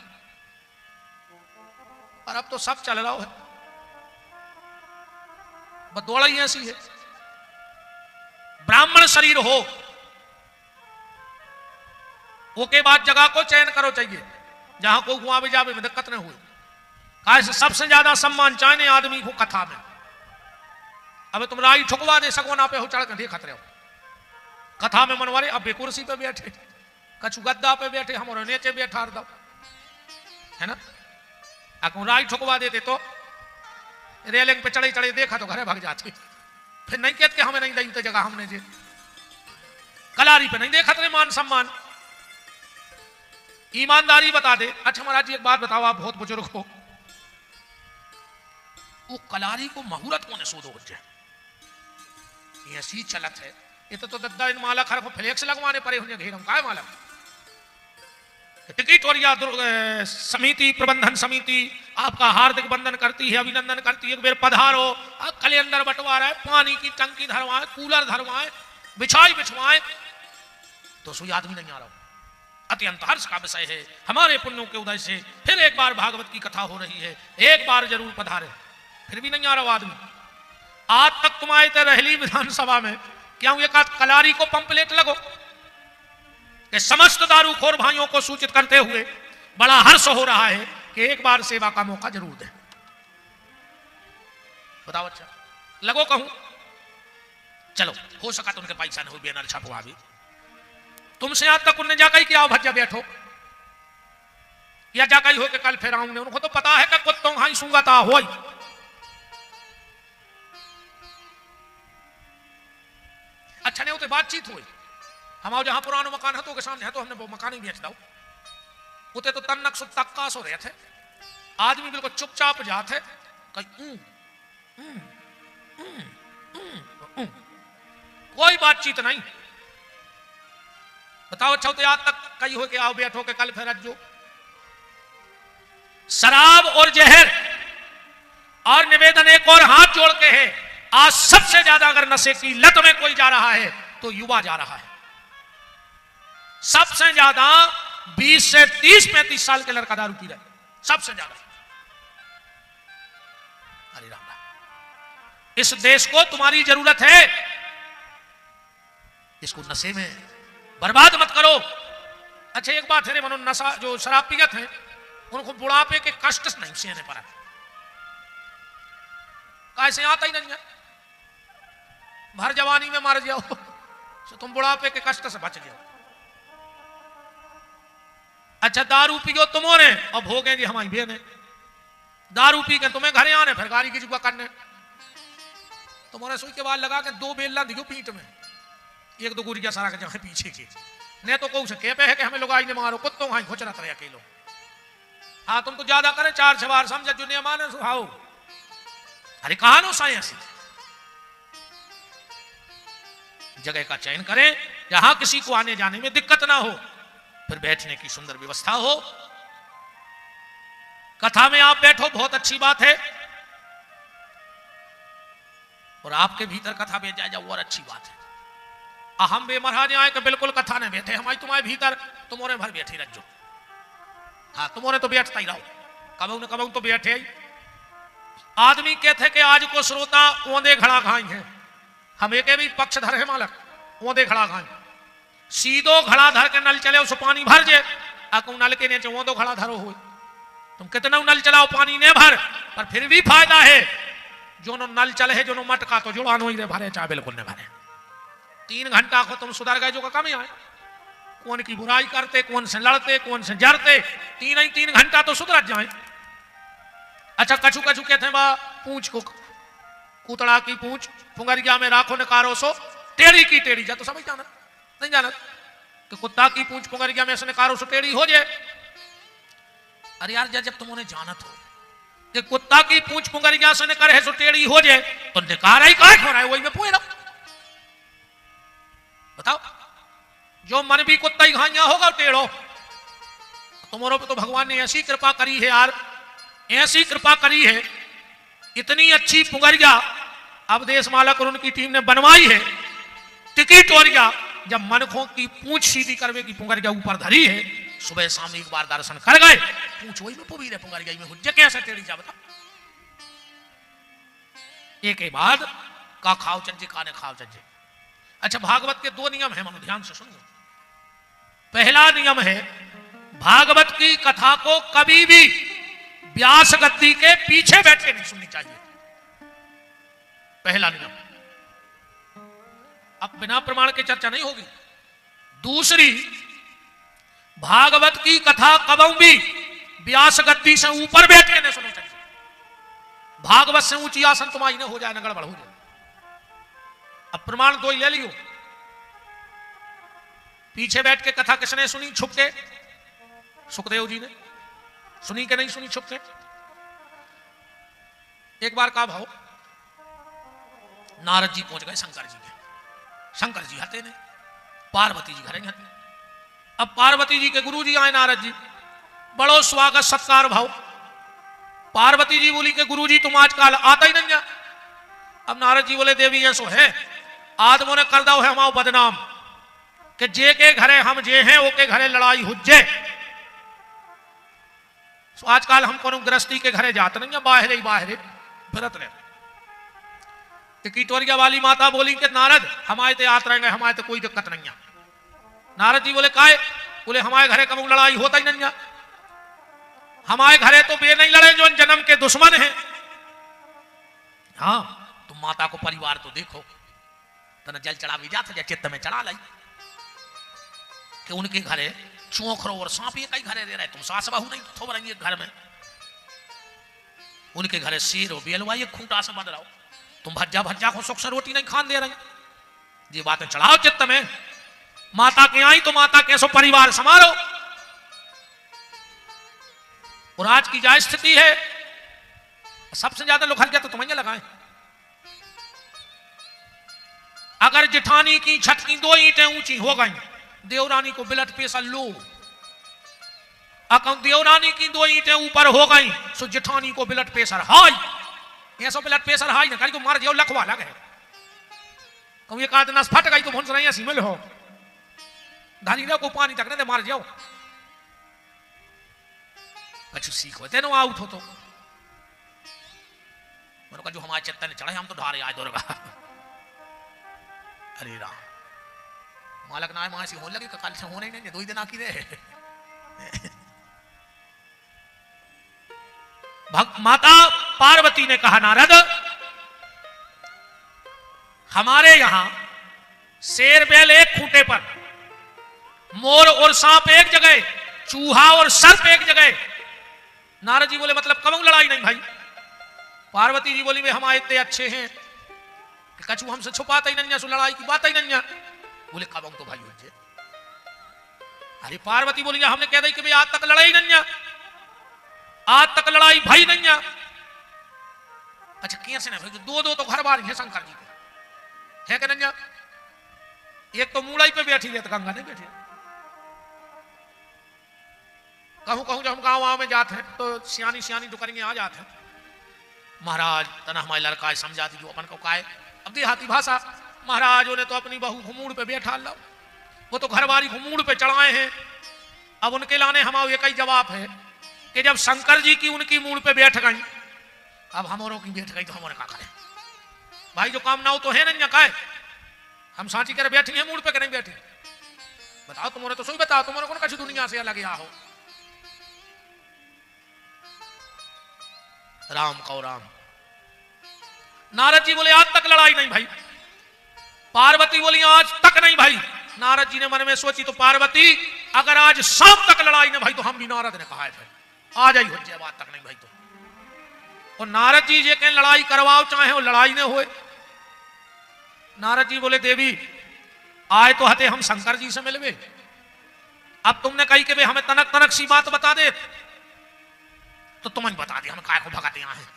और अब तो सब चल रहा है, बदौड़ा ही ऐसी है। ब्राह्मण शरीर हो वो के बाद जगह को चयन करो चाहिए जहां को हुआ भी जावे में दिक्कत नहीं हुई। कैसे सबसे ज्यादा सम्मान चाहने आदमी को कथा में। अब तुम राई ठुकवा दे सगोना पे हो चढ़ के देखत रहे हो कथा में मनवारे। अब कुर्सी पे बैठे, कछु गद्दा पे बैठे, हमारे नीचे बैठा दो है ना। अगर राई ठुकवा देते तो रेलिंग पे चढ़े चढ़े देखा तो घरे भाग जाते। फिर नहीं कहते हमें नहीं दी तो जगह हमने जे कलारी पे नहीं देखा तेरे मान सम्मान। ईमानदारी बता दे। अच्छा महाराज जी एक बात बताओ, आप बहुत बुजुर्ग हो, वो कलारी को मुहूर्त कौन सोदो हो जाए ऐसी चलत है। ये तो दद्दा इन माला खर को फ्लेक्स लगवाने पड़े होंगे घेरम का माला। टिकट और या समिति प्रबंधन समिति आपका हार्दिक वंदन करती है, अभिनंदन करती है। एक बेर पधारो, कैलेंडर बंटवारा है, पानी की टंकी धरवाए, कूलर धरवाए, बिछाई बिछवाए, तो सोई आदमी नहीं आ रहा। अत्यंत हर्ष का विषय है। हमारे पुण्यों के उदय से फिर एक बार भागवत की कथा हो रही है, एक बार जरूर पधारे। फिर भी नहीं आ रहा आदमी। आज तक तुम आए थे रहली विधानसभा में, क्या एक आध कलारी को पंपलेट लगो कि समस्त दारूखोर भाइयों को सूचित करते हुए बड़ा हर्ष हो रहा है कि एक बार सेवा का मौका जरूर दें। बताओ अच्छा लगो कहूं। चलो हो सका तो उनके पैसा नहीं हो बैनर छपवा भी। तुमसे आज तक उन्हें जाकर कि आओ भज्जा बैठो या जाकर हो के कल फिर आऊंगे। उनको तो पता है कि कुत्तों हाई सूंगाता हो। अच्छा नहीं होते बातचीत हुई। हमारे जहां पुराना मकान है तो के सामने है तो हमने वो मकान ही बेच दो। उते तो तन्नक सुत्तक्कास हो रहे थे। आदमी बिल्कुल चुपचाप जाते कोई बातचीत नहीं। बताओ अच्छा तो आज तक कई हो के आओ बैठो के कल फिर जो शराब और जहर और निवेदन एक और हाथ जोड़ के है। आज सबसे ज्यादा अगर नशे की लत में कोई जा रहा है तो युवा जा रहा है। सबसे ज्यादा 20 से 30-35 साल के लड़का दारू पी रहे सबसे ज्यादा। हरे राम राम। इस देश को तुम्हारी जरूरत है, इसको नशे में बर्बाद मत करो। अच्छा एक बात है रे मनो, नशा जो शराब पीगत है उनको बुढ़ापे के कष्ट नहीं सहने पड़ा। कैसे आता ही नहीं है। भर जवानी में मार जाओ तो तुम बुढ़ापे के कष्ट से बच जाओ। अच्छा दारू पियो तुमने और भोगेंगे हमारी बहने। दारू पी के तुम्हें घरे आने फिर गाड़ी की जुआ करने। तुम्हारे सुई के बाद लगा के 2 बेलना दिखो पीठ में, एक 2 गुरिया सारा के जगह पीछे की। नहीं तो कौन से के पे है कि हमें लोग आई ने मारो कुत्तों हाई खोच रहा अकेलो। हाँ तुम तो ज्यादा करें 4 छबार समझ जो नहीं माने सुहाओ। अरे कहा नो साइंस जगह का चयन करें जहां किसी को आने जाने में दिक्कत ना हो, फिर बैठने की सुंदर व्यवस्था हो। कथा में आप बैठो बहुत अच्छी बात है, और आपके भीतर कथा बैठ जाए वो और अच्छी बात है। हम बे महाराज आए कि बिल्कुल कथा ने बैठे हमारी तुम्हारे भीतर, तुम्हारे भर बैठे रखो। हाँ तुम्हारे तो बैठता ही रहो, कबू न कबू तो बैठे ही। आदमी कहते कि आज को श्रोता ओंदे घड़ा खाई है, हम एक भी पक्ष धर है मालक ओंदे घड़ा खाई। सीधो घड़ा धर के नल चले उस पानी भर जे अकू नल के नीचे ओंदो घड़ा धरो हो। तुम कितना नल चलाओ पानी ने भर, पर फिर भी फायदा है जो नो नल चले है जो नो मटका तो जुड़ानो ही रे भरे चाहे बिल्कुल न भरे। 3 घंटा को तुम सुधर गए जो का कम ही आए। कौन की बुराई करते, कौन से लड़ते, कौन से जड़ते, 3 घंटा तो सुधर जाए। अच्छा कछु कछु कहते हैं बा पूछ को कुतड़ा की पूछ फुंगरिया में राखो नकारो सो टेढ़ी की टेढ़ी जा तो समझ जाना नहीं जाना कि कुत्ता की पूछ फुंगरिया में से नकारो सो टेढ़ी हो जाए। अरे यार जब तुम उन्हें जानत हो कि कुत्ता की पूछ फुंगरिया से निकर है सो टेढ़ी हो जाए तो निकारा ही काहे हो रहा है वही में पूछ रहा बताओ। जो मन भी कुत्ता ही घाइया होगा टेढ़ो। तुम्हारे पे तो भगवान ने ऐसी कृपा करी है यार, ऐसी कृपा करी है, इतनी अच्छी पुंगरिया अवधेश मालक और उनकी टीम ने बनवाई है। टिकट ओरिया जब मनखों की पूंछ सीधी करवे की पुंगरिया ऊपर धरी है, सुबह शाम एक बार दर्शन कर गए, पूंछ वही में पुबी रे पुंगरिया में हुज्जे कैसे टेढ़ी जा बता। एक के बाद का खाओ चज्जे काने खाओ चज्जे। अच्छा भागवत के 2 नियम है, मनो ध्यान से सुनो। पहला नियम है भागवत की कथा को कभी भी व्यास गद्दी के पीछे बैठ के नहीं सुननी चाहिए, पहला नियम। अब बिना प्रमाण के चर्चा नहीं होगी। दूसरी, भागवत की कथा कभी भी व्यास गद्दी से ऊपर बैठ के नहीं सुननी चाहिए। भागवत से ऊंची आसन तुम्हारी न हो जाए, न गड़बड़ हो जाए। अब प्रमाण 2 ही ले लियो। पीछे बैठ के कथा किसने सुनी? छुप के सुखदेव जी ने सुनी कि नहीं सुनी? छुप के। एक बार का भाव नारद जी पहुंच गए शंकर जी के। शंकर जी हते ने, पार्वती जी घरे हते। अब पार्वती जी के गुरु जी आए नारद जी, बड़ो स्वागत सत्कार भाव। पार्वती जी बोली के गुरु जी तुम आजकल आता ही नहीं। अब नारद जी बोले देवी ऐसो है, आदमों ने कर दो है हमारा बदनाम कि जे के घरे हम जे हैं वो के घरे लड़ाई हुज्जे। तो आजकल हम कोनो गृहस्थी के घरे जाते नहीं, बाहर ही बाहर भरत रहे। टिकिटोरिया वाली माता बोली कि नारद हमारे ते आत रहेंगे, हमारे तो कोई दिक्कत नहीं है। नारद जी बोले काहे? बोले हमारे घरे कभी लड़ाई होता ही नहीं है। हमारे घरे तो वे नहीं लड़े जो जन्म के दुश्मन हैं। हाँ तुम माता को परिवार तो देखो, तना जल चढ़ा भी जाते चित्त में चढ़ा लाई कि उनके घरे चोखरो और सांप ये कई घरे दे रहे, तुम सास बहू नहीं थोब रही घर में। उनके घरे शेर हो बेलवा ये खूंटा से बंध रहा हो, तुम भज्जा भज्जा को सुख से रोटी नहीं खान दे रही। ये बातें चढ़ाओ चित्त में। माता के आई तो माता कैसो परिवार समारो। और आज की जा स्थिति है, सबसे ज्यादा लोग हल्के तो तुम्हें लगाए। अगर जेठानी की छत की 2 ईंटें ऊंची हो गई, देवरानी को ब्लड प्रेशर लो। अगर देवरानी की 2 ईंटें ऊपर हो गई तो जेठानी को ब्लड प्रेशर हाई। ऐसा ब्लड प्रेशर हाई ना कहीं को मार जाओ लखवा लगे। कभी एक आध नस फट गई तो भुंस रही सिमल हो धारी को पानी तक दे मार जाओ। कछु सीखो तेनो आउट हो तो मैंने कहा जो हमारे चित्त ने चढ़े हम तो ढारे आए दुर्गा। अरे राम मालक ना मासी होने लगी कल से होने नहीं 2 दिन आकी रहे। माता पार्वती ने कहा नारद हमारे यहां शेर बैल एक खूंटे पर, मोर और सांप एक जगह, चूहा और सर्प एक जगह। नारद जी बोले मतलब कब लड़ाई नहीं भाई? पार्वती जी बोली वे हमारे इतने अच्छे हैं कि कछु हमसे छुपाता ही नहीं, सो लड़ाई की बात ही नहीं। बोले कब तो भाई हो। अरे पार्वती बोली हमने कह दी कि भाई आज तक लड़ाई नहीं, आज तक लड़ाई भाई नहीं। अच्छा कैसे नहीं भाई? 2 तो घर बार है शंकर जी के, है कि नहीं? एक तो मूड़ाई पे बैठी है तो गंगा नहीं बैठी। कहूं कहूं जब हम गाँव में जाते हैं तो सियानी सियानी दुकानें आ जाते हैं, महाराज तना हमारे लड़का समझा दी जो अपन को काहे। अब देहाती भाषा, महाराजों ने तो अपनी बहू घुमूड़ पे बैठा लो, वो तो घरवारी घुमूड़ पे चढ़ाए हैं। अब उनके लाने हमारा एक ही जवाब है कि जब शंकर जी की उनकी मूड़ पे बैठ गई, अब हमारों की बैठ गई तो हमारे क्या करें भाई? जो काम ना हो तो है नहीं का हम सांची कर बैठी हैं मूड़ पे कि नहीं बैठे? बताओ तुम्हारे तो सही बताओ, तुम्हारे को कछु दुनिया से अलग या हो। राम कौ राम नारद जी बोले आज तक लड़ाई नहीं भाई। पार्वती बोली आज तक नहीं भाई। नारद जी ने मन में सोची तो पार्वती अगर आज शाम तक लड़ाई नहीं भाई तो हम भी नारद ने कहा है आज ही हो जाए, बात तक नहीं भाई तो। और नारद जी ये कहें लड़ाई करवाओ चाहे वो लड़ाई न होए। नारद जी बोले देवी आए तो हते हम शंकर जी से मिलवे, अब तुमने कही कि हमें तनक तनक सी बात बता दे तो तुम्हें बता दे हम काय को भगाते यहाँ हैं।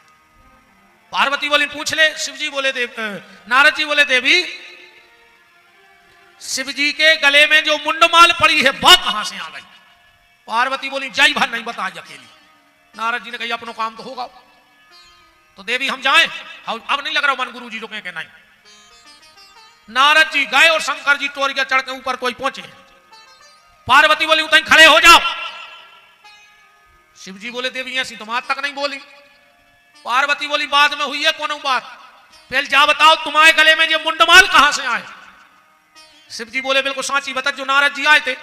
पार्वती बोली पूछ ले। शिव जी बोले नारद जी बोले देवी शिव जी के गले में जो मुंडमाल पड़ी है वह कहां से आ गई। पार्वती बोली जय भर नहीं बताई अकेली। नारद जी ने कहा अपना काम तो होगा तो देवी हम जाएं, अब नहीं लग रहा मन गुरु जी रुके के नहीं। नारद जी गए और शंकर जी टोरिया चढ़ के ऊपर कोई पहुंचे। पार्वती बोली उतनी खड़े हो जाओ। शिव जी बोले देवी ऐसी तुम आज तक नहीं बोली। पार्वती बोली बाद में हुई है कौन बात, पहले जा बताओ तुम्हारे गले में ये मुंडमाल कहां से आए। शिव जी बोले बिल्कुल सांची बता जो नारद जी आए थे।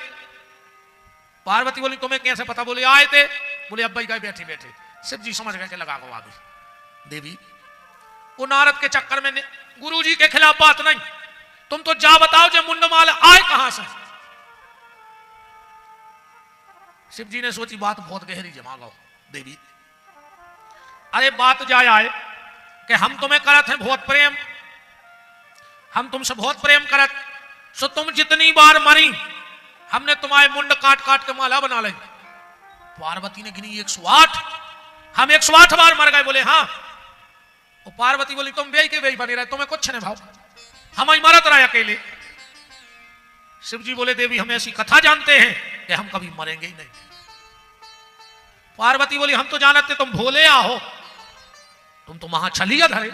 पार्वती बोली तुम्हें कैसे पता, बोले आए थे। बोले अब भाई गए बैठे बैठे। शिव जी समझ गए कि लगा को आगे देवी वो नारद के चक्कर में गुरु जी के खिलाफ बात नहीं, तुम तो जा बताओ जो मुंडमाल आए कहां से। शिव जी ने सोची बात बहुत गहरी जमा गो देवी, अरे बात जाए आए कि हम तुम्हें करत हैं बहुत प्रेम, हम तुमसे बहुत प्रेम करत, सो तुम जितनी बार मरी हमने तुम्हारे मुंड काट काट के माला बना ली। पार्वती ने गिनी 108, हम 108 बार मर गए। बोले हाँ। और पार्वती बोली तुम बेई के बेई बने रहे, तुम्हें कुछ नहीं भाव, हम ही मरत रहे अकेले। शिव जी बोले देवी हम ऐसी कथा जानते हैं कि हम कभी मरेंगे ही नहीं। पार्वती बोली हम तो जानते तुम भोले आहो, तुम तो महा छलिया धरे,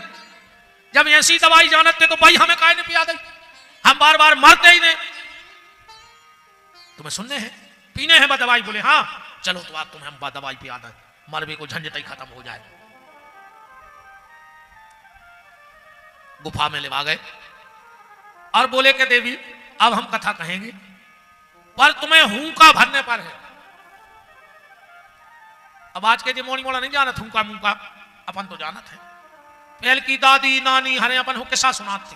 जब ऐसी दवाई जानते तो भाई हमें काहे नहीं पिया दे, हम बार बार मरते ही नहीं। तुम्हें सुनने हैं पीने हैं दवाई। बोले हाँ चलो तो आप तुम्हें हम दवाई पिया दें, मरबे को झंझट ही खत्म हो जाए। गुफा में लेवा गए और बोले कि देवी अब हम कथा कहेंगे पर तुम्हें हुंका भरने पर है। अब आज के जो मोड़ी मोड़ा नहीं जानत हुंका मुंका, अपन तो जानत है। पहल की दादी नानी हरे अपन हो किस्सा सुनाते,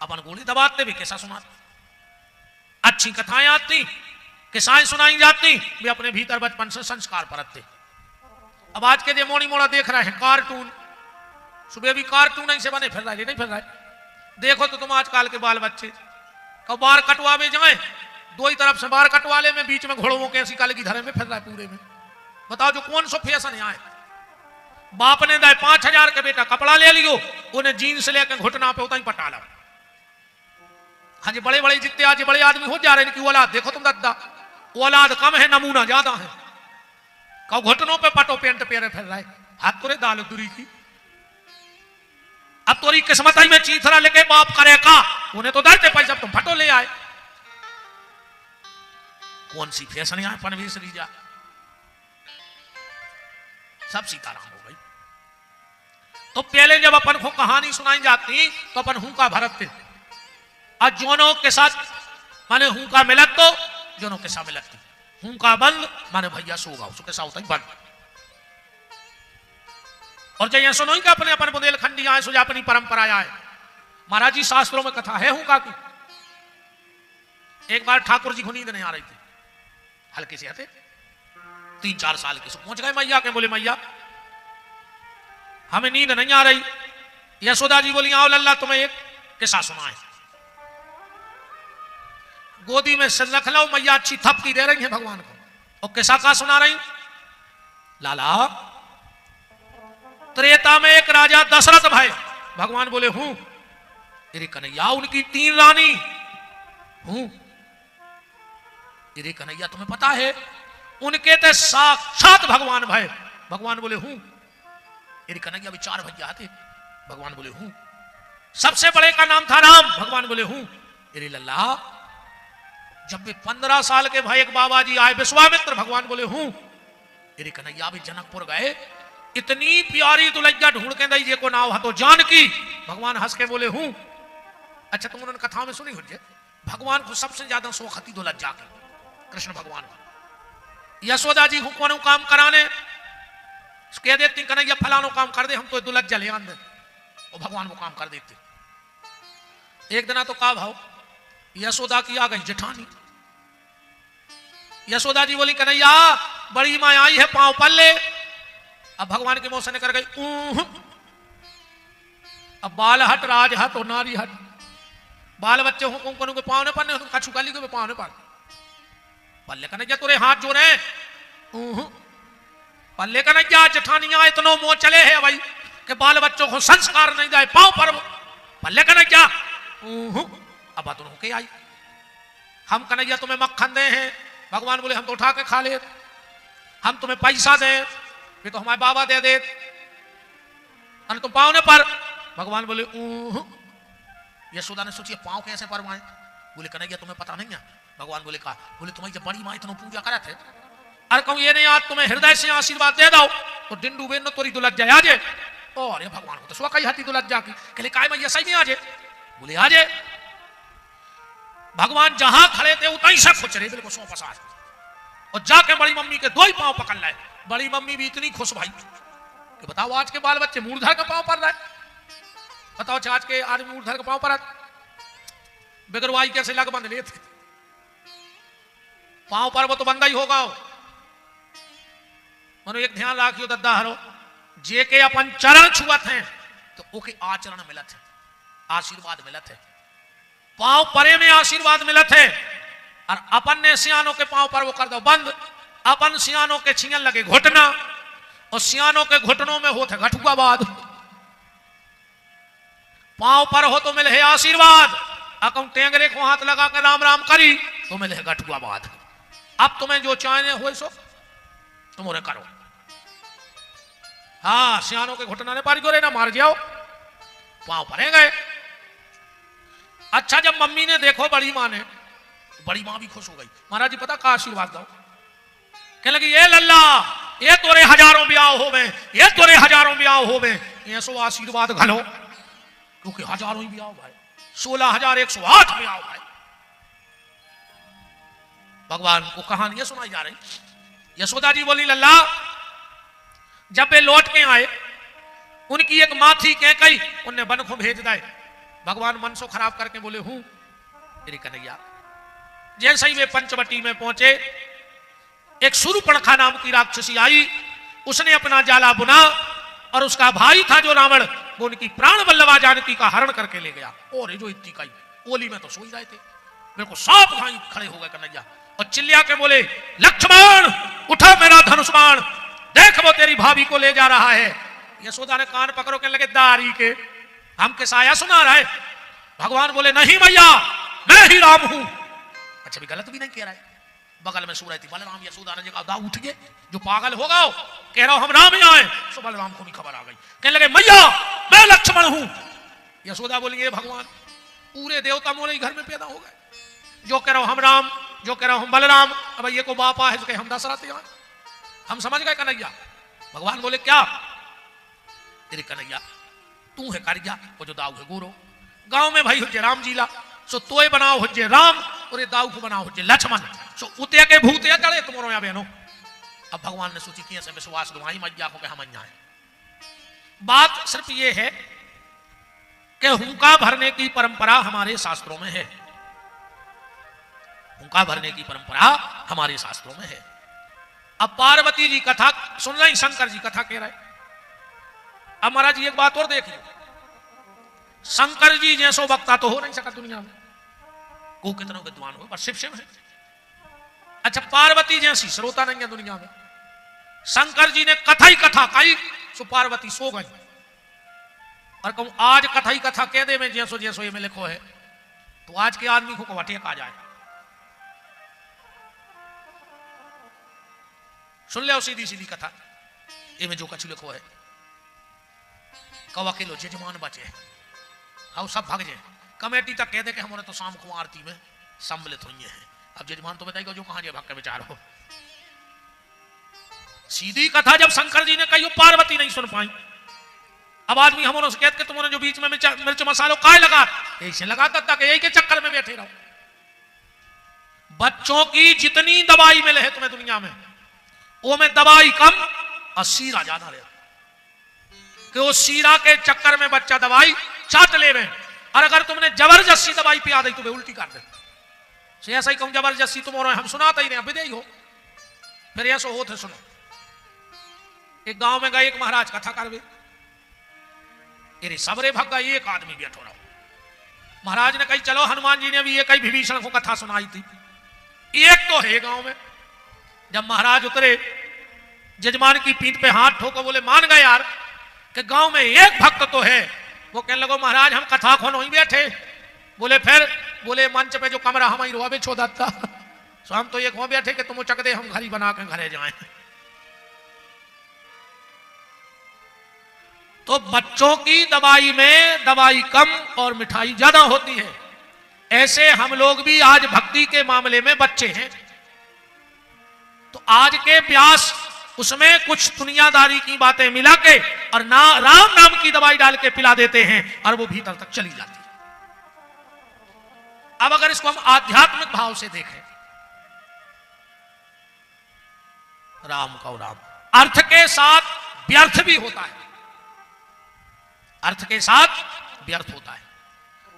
अपन गोली दबाते भी किस्सा सुनाते, अच्छी कथाएं आती किस्साएं सुनाई जाती, वे अपने भीतर बचपन से संस्कार परतते। अब आज के जो मोड़ी मोड़ा देख रहे हैं कार्टून, सुबह भी कार्टून नहीं से बने फिर रहे नहीं फिर रहे। देखो तो तुम आजकल के बाल बच्चे कब बार कटवावे जाए, दो ही तरफ से बार कटवा ले में बीच में घोड़ों के ऐसी काले की धरे में फिर रहा है पूरे में। बताओ जो कौन सो फैशन आए। बाप ने दाए 5000 के बेटा कपड़ा ले लियो, उन्हें जीन्स लेकर घुटना पे उतना ही पटा ला। हाँ जी बड़े बड़े जितने आज बड़े आदमी हो जा रहे हैं कि औलाद देखो तुम दद्दा, औलाद कम है नमूना ज्यादा है। कब घुटनों पे पटो पेंट पेरे फिर रहा है, हाथ तुरे दाल दूरी की। अब तोरी किस्मत ही में चीथरा लेके बाप करे का, उन्हें तो डरते पैसे तुम फटो ले आए। कौन सी फैशन है पनवेश रीजा, सब सीताराम हो गई। तो पहले जब अपन को कहानी सुनाई जाती तो अपन हुंका भरते, और जोनों के साथ माने हुंका मिलत तो जोनों के साथ मिलत हुंका बंद माने भैया सोगा उसके साथ होता ही बंद। और जय सुनो ही का अपने अपन बुंदेलखंडी आए सुजा अपनी परंपरा आए। महाराज जी शास्त्रों में कथा है हुंका की। एक बार ठाकुर जी को नींद नहीं आ रही थी, हल्के से आते 3-4 साल के पहुंच गए मैया के। बोले मैया हमें नींद नहीं आ रही। यशोदा जी बोली आओ लल्ला तुम्हें एक किस्सा सुनाए। गोदी में सिर रख लो, मैया अच्छी थपकी दे रही है भगवान को। और किस्सा का सुना रही लाला, त्रेता में एक राजा दशरथ भाई, भगवान बोले हूं। तेरे कन्हैया उनकी 3 रानी हूं। तेरे कन्हैया तुम्हें पता है उनके ते साक्षात भगवान भाई, भगवान बोले हूं। तेरे कन्हैया भी 4 भैया थे, भगवान बोले हूं। सबसे बड़े का नाम था राम, भगवान बोले हूं। तेरे लल्ला जब भी 15 साल के भाई एक बाबा जी आए विश्वामित्र, भगवान बोले हूं। तेरे कन्हैया भी जनकपुर गए, इतनी प्यारी दुल्हैया ढूंढ के दई जे को नाव हा तो जानकी, भगवान हंस के बोले हूं। अच्छा तुम उन्होंने कथा में सुनी हो भगवान को सबसे ज्यादा शौक थी दुल्हज्जा की, कृष्ण भगवान को। यशोदा जी को कौन काम कराने कह देती कन्हैया फलानो काम कर दे, हम तो दुल्हज्जा ले आन दे। और भगवान वो काम कर देते। एक दिन तो का भाव यशोदा की आ गई जेठानी। यशोदा जी बोली कन्हैया बड़ी माँ आई है पांव पर ले। अब भगवान के मुंह से निकल गई अब बाल हट राज हट और नारी हट। बाल बच्चे हो कुंकन के पाँव ने पड़ने कछु काली के पाँव ने पड़ पल्ले कन्हैया तुरे हाथ जोड़े पल्ले कन्हैया जेठानिया इतनो मोह चले है भाई कि बाल बच्चों को संस्कार नहीं जाए पाँव पर पल्ले कन्हैया अब बात के आई हम कन्हैया तुम्हें मक्खन दे हैं। भगवान बोले हम तो उठा के खा ले, हम तुम्हें पैसा दे ये तो हमारे बाबा दे दे तुम पाँव ने पर। भगवान बोले यशोदा ने सोचिए पाँव कैसे परवाए। बोले कन्हैया तुम्हें पता नहीं है। भगवान बोले कहा बोले तुम्हें जब बड़ी माँ इतना पूजा करा थे अरे कहूँ ये नहीं आज तुम्हें हृदय से आशीर्वाद दे दो तो दिन डूबे न तोरी दुलत जाए आजे। और ये भगवान को तो स्व कही हाथी दुलत जाकी कहले काय मैं सही नहीं आजे। बोले आजे। भगवान जहां खड़े थे उतना ही से खुचरे बिल्कुल 100% और जाके बड़ी मम्मी के 2 ही पांव पकड़ लाए। बड़ी मम्मी भी इतनी खुश भाई कि बताओ आज के बाल बच्चे मूर्धर का पांव पर रहे। बताओ आज के आदमी मूर्धर का पांव पर बेगरवाई कैसे लग बंद लेते पांव पर वो तो बंदा ही होगा। मनो एक ध्यान रखियो दद्दा हरो जे के अपन चरण छुअत हैं तो ओके आचरण मिलत है आशीर्वाद मिलत है। पांव परे में आशीर्वाद मिलत है और अपन ने सियानों के पांव पर वो कर दो बंद। अपन सियानों के छियन लगे घुटना और सियानों के घुटनों में होते घटुआबाद। पांव पर हो तो मिले है आशीर्वाद अकम टेंगरे को हाथ लगा कर राम राम करी तो मिले है घटुआबाद। अब तुम्हें जो चाहने हो सो तुम उन्हें करो। हाँ सियानों के घुटना ने पारी को ना मार जाओ पांव परे गए। अच्छा जब मम्मी ने देखो बड़ी माँ ने बड़ी माँ भी खुश हो गई। महाराज जी पता का आशीर्वाद दो कहने लगी ये लल्ला ये तोरे हजारों ब्याह हो गए ये तोरे हजारों ब्याह हो गए ये सो आशीर्वाद घलो क्योंकि हजारों ही ब्याह भाई 16,108 ब्याह भाई। भगवान को कहानी सुनाई जा रही। यशोदा जी बोली लल्ला जब वे लौट के आए उनकी एक माँ थी कह कही उनने वन को भेज दिए। भगवान मन सो खराब करके बोले हूं तेरी कन्हैया। जैसे ही वे पंचवटी में पहुंचे एक शूर्पणखा नाम की राक्षसी आई। उसने अपना जाला बुना और उसका भाई था जो रावण वो उनकी प्राण वल्लभा जानकी का हरण करके ले गया। और जो इतनी कई ओली में तो सो ही रहे थे मेरे को सांप भाई खड़े हो गए कन्हैया और चिल्लिया के बोले लक्ष्मण उठा मेरा धनुष बाण देख वो तेरी भाभी को ले जा रहा है। यशोदा ने कान पकड़ो के लगे दारी के हम के साया सुना रहे। भगवान बोले नहीं भैया मैं ही राम हूं। अच्छा भी गलत भी नहीं कह रहा है। बगल में सो रही थी बलराम। यशोदा ने कहा उठ गए जो पागल होगा कह रहा हूं हम राम ही आए। सो बलराम को भी खबर आ गई कहने लगे मैया मैं लक्ष्मण हूं। यशोदा बोली ये भगवान पूरे देवता मोरे घर में पैदा हो गए जो कह रहा हूं हम राम जो कह रहा हूं बलराम। अब ये को बापा है हम दशरथ हम समझ गए कन्हैया। भगवान बोले क्या तेरी कन्हैया तू है कारिया वो जो दाऊ है गुरु गांव में भाई हुजे राम जीला सो तोय बनाओ हुजे राम और ये दाऊ को बनाओ हुजे लक्ष्मण सो उते के भूत या चढ़े तुम्हारो या बहनों। अब भगवान ने सोची कैसे विश्वास दुआई मैया को हम है। बात सिर्फ ये है कि हुंका भरने की परंपरा हमारे शास्त्रों में है। हुंका भरने की परंपरा हमारे शास्त्रों में है। अब पार्वती जी कथा सुन रही शंकर जी कथा कह रहे। अब महाराज जी एक बात और देख लो शंकर जी जैसो वक्ता तो हो नहीं सका दुनिया में को कितनों विद्वान हो पर शिव शिव है। अच्छा पार्वती जैसी श्रोता नहीं है दुनिया में। शंकर जी ने कथा ही कथा कही सो पार्वती सो गई। और कहूं आज कथा ही कथा कह दे में जैसो जैसो ये में लिखो है तो आज के आदमी को वटेक आ जाए। सुन ले सीधी सीधी कथा ये में जो कछु लिखो है कवा किलो जजमान बचे हाँ सब भाग जाए। कमेटी तक कह दे कि हमारे तो शाम को आरती में सम्मिलित हुई है। अब जजमान तो बताइएगा जो कहां भाग के विचार हो। सीधी कथा जब शंकर जी ने कही पार्वती नहीं सुन पाई। अब आदमी हमारे से कहते तुम्हारे जो बीच में मिर्च मसालो काय लगा ऐसे लगाता था कि यही के चक्कर में बैठे रहो। बच्चों की जितनी दवाई मिले है तुम्हें दुनिया में वो में दवाई कम और सीरा ज्यादा रहे। कि वो सीरा के चक्कर में बच्चा दवाई चाट ले में, और अगर तुमने जबरदस्ती दवाई पिया दी तुम्हें उल्टी कर दे। ऐसा ही कहूं जबरदस्ती तुम और हम सुनाते ही नहीं, अभी दे हो फिर ऐसा हो थे। सुनो, एक गांव में गए एक महाराज कथा करवे, सबरे भग गए, एक आदमी बैठो रहो। महाराज ने कही चलो, हनुमान जी ने भी ये कई विभीषण को कथा सुनाई थी, एक तो है गांव में। जब महाराज उतरे, जजमान की पीठ पे हाथ ठोको, बोले मान गए यार कि गांव में एक भक्त तो है। वो कहने लगो महाराज हम कथा खो नहीं बैठे। बोले फिर? बोले मंच पे जो कमरा हमारी रोबे छोड़ा था, सो हम तो ये खो बैठे कि तुम चक दे हम घरी बना के घरे जाए। तो बच्चों की दवाई में दवाई कम और मिठाई ज्यादा होती है। ऐसे हम लोग भी आज भक्ति के मामले में बच्चे हैं। तो आज के व्यास उसमें कुछ दुनियादारी की बातें मिला के और राम नाम की दवाई डाल के पिला देते हैं और वो भीतर तक चली जाती है। अब अगर इसको हम आध्यात्मिक भाव से देखें, राम का राम अर्थ के साथ व्यर्थ भी होता है, अर्थ के साथ व्यर्थ होता है।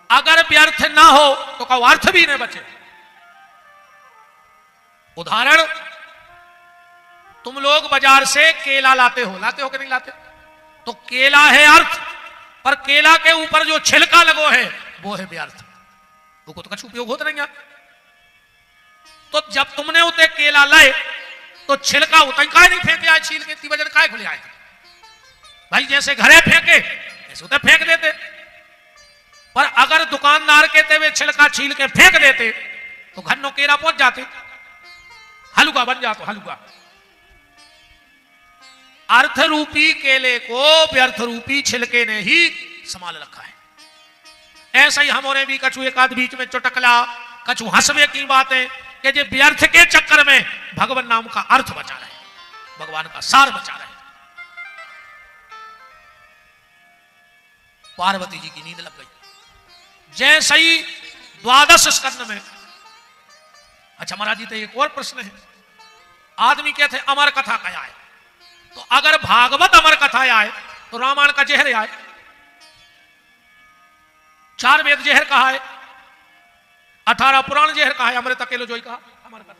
अगर व्यर्थ ना हो तो कहो अर्थ भी न बचे। उदाहरण, तुम लोग बाजार से केला लाते हो कि नहीं लाते? तो केला है अर्थ, पर केला के ऊपर जो छिलका लगो है वो है व्यर्थ, वो तो कुछ उपयोग होता नहीं। तो जब तुमने उते केला लाए तो छिलका उतना काय नहीं फेंके आए, छील के इतनी वजन काय खुले आए भाई, जैसे घरे फेंके ऐसे उते फेंक देते। पर अगर दुकानदार कहते हुए छिलका छील के फेंक देते तो घन्नो केला पहुंच जाते, हलवा बन जाते हलवा। अर्थ रूपी केले को व्यर्थ रूपी छिलके ने ही संभाल रखा है। ऐसा ही हमारे भी कछु एक आध बीच में चुटकला, कछु हंसवे की बातें कि जे व्यर्थ के चक्कर में भगवान नाम का अर्थ बचा रहे, भगवान का सार बचा रहे। पार्वती जी की नींद लग गई। जैसे ही 12 स्कंद में, अच्छा महाराज जी तो एक और प्रश्न है, आदमी कहते अमर कथा क्या है? तो अगर भागवत अमर कथा आए तो रामायण का जहर आए, 4 वेद जहर कहा है, 18 पुराण जहर कहा है, अमृत अकेलो जोई कहा अमर कथा।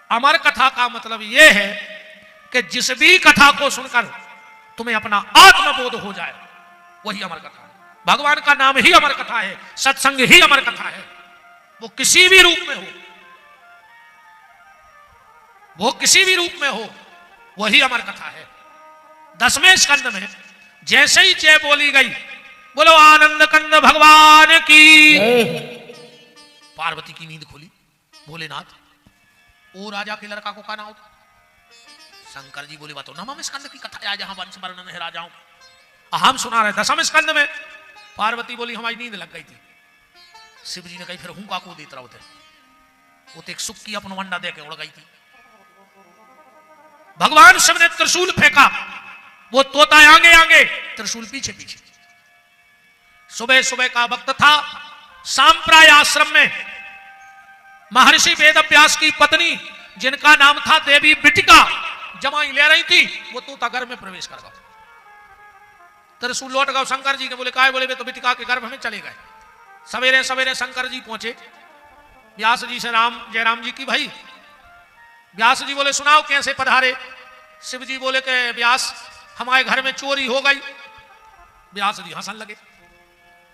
अमर कथा का मतलब यह है कि जिस भी कथा को सुनकर तुम्हें अपना आत्मबोध हो जाए वही अमर कथा है। भगवान का नाम ही अमर कथा है, सत्संग ही अमर कथा है। वो किसी भी रूप में हो, वो किसी भी रूप में हो, वही अमर कथा है। 10वें स्कंद में जैसे ही जय बोली गई, बोलो आनंद कंद भगवान की। पार्वती की नींद खुली। भोलेनाथ, ओ राजा के लड़का को कहना होता। शंकर जी बोले बात 9वें स्कंद की कथा है जहां वंश वर्णन है राजाओं का, हम सुना रहे 10वें स्कंद में। पार्वती बोली हमारी नींद लग गई थी। शिव जी ने कही फिर हूं का को देते रहो थे, वो तो एक सुख की अपन वंडा दे के उड़ गई थी। भगवान शिव ने त्रिशूल फेंका, वो तोता आगे आगे, त्रिशूल पीछे पीछे। सुबह सुबह का वक्त था, सांप्राय आश्रम में महर्षि वेदव्यास की पत्नी जिनका नाम था देवी बिटिका जमाई ले रही थी, वो तोता घर में प्रवेश कर गया। त्रिशूल लौट गए। शंकर जी के बोले काय? बोले वे तो बिटिका के गर्भ में चले गए। सवेरे सवेरे शंकर जी पहुंचे व्यास जी से, जयराम जी की भाई। व्यास जी बोले सुनाओ कैसे पधारे? शिव जी बोले कि व्यास हमारे घर में चोरी हो गई। व्यास जी हंसन लगे।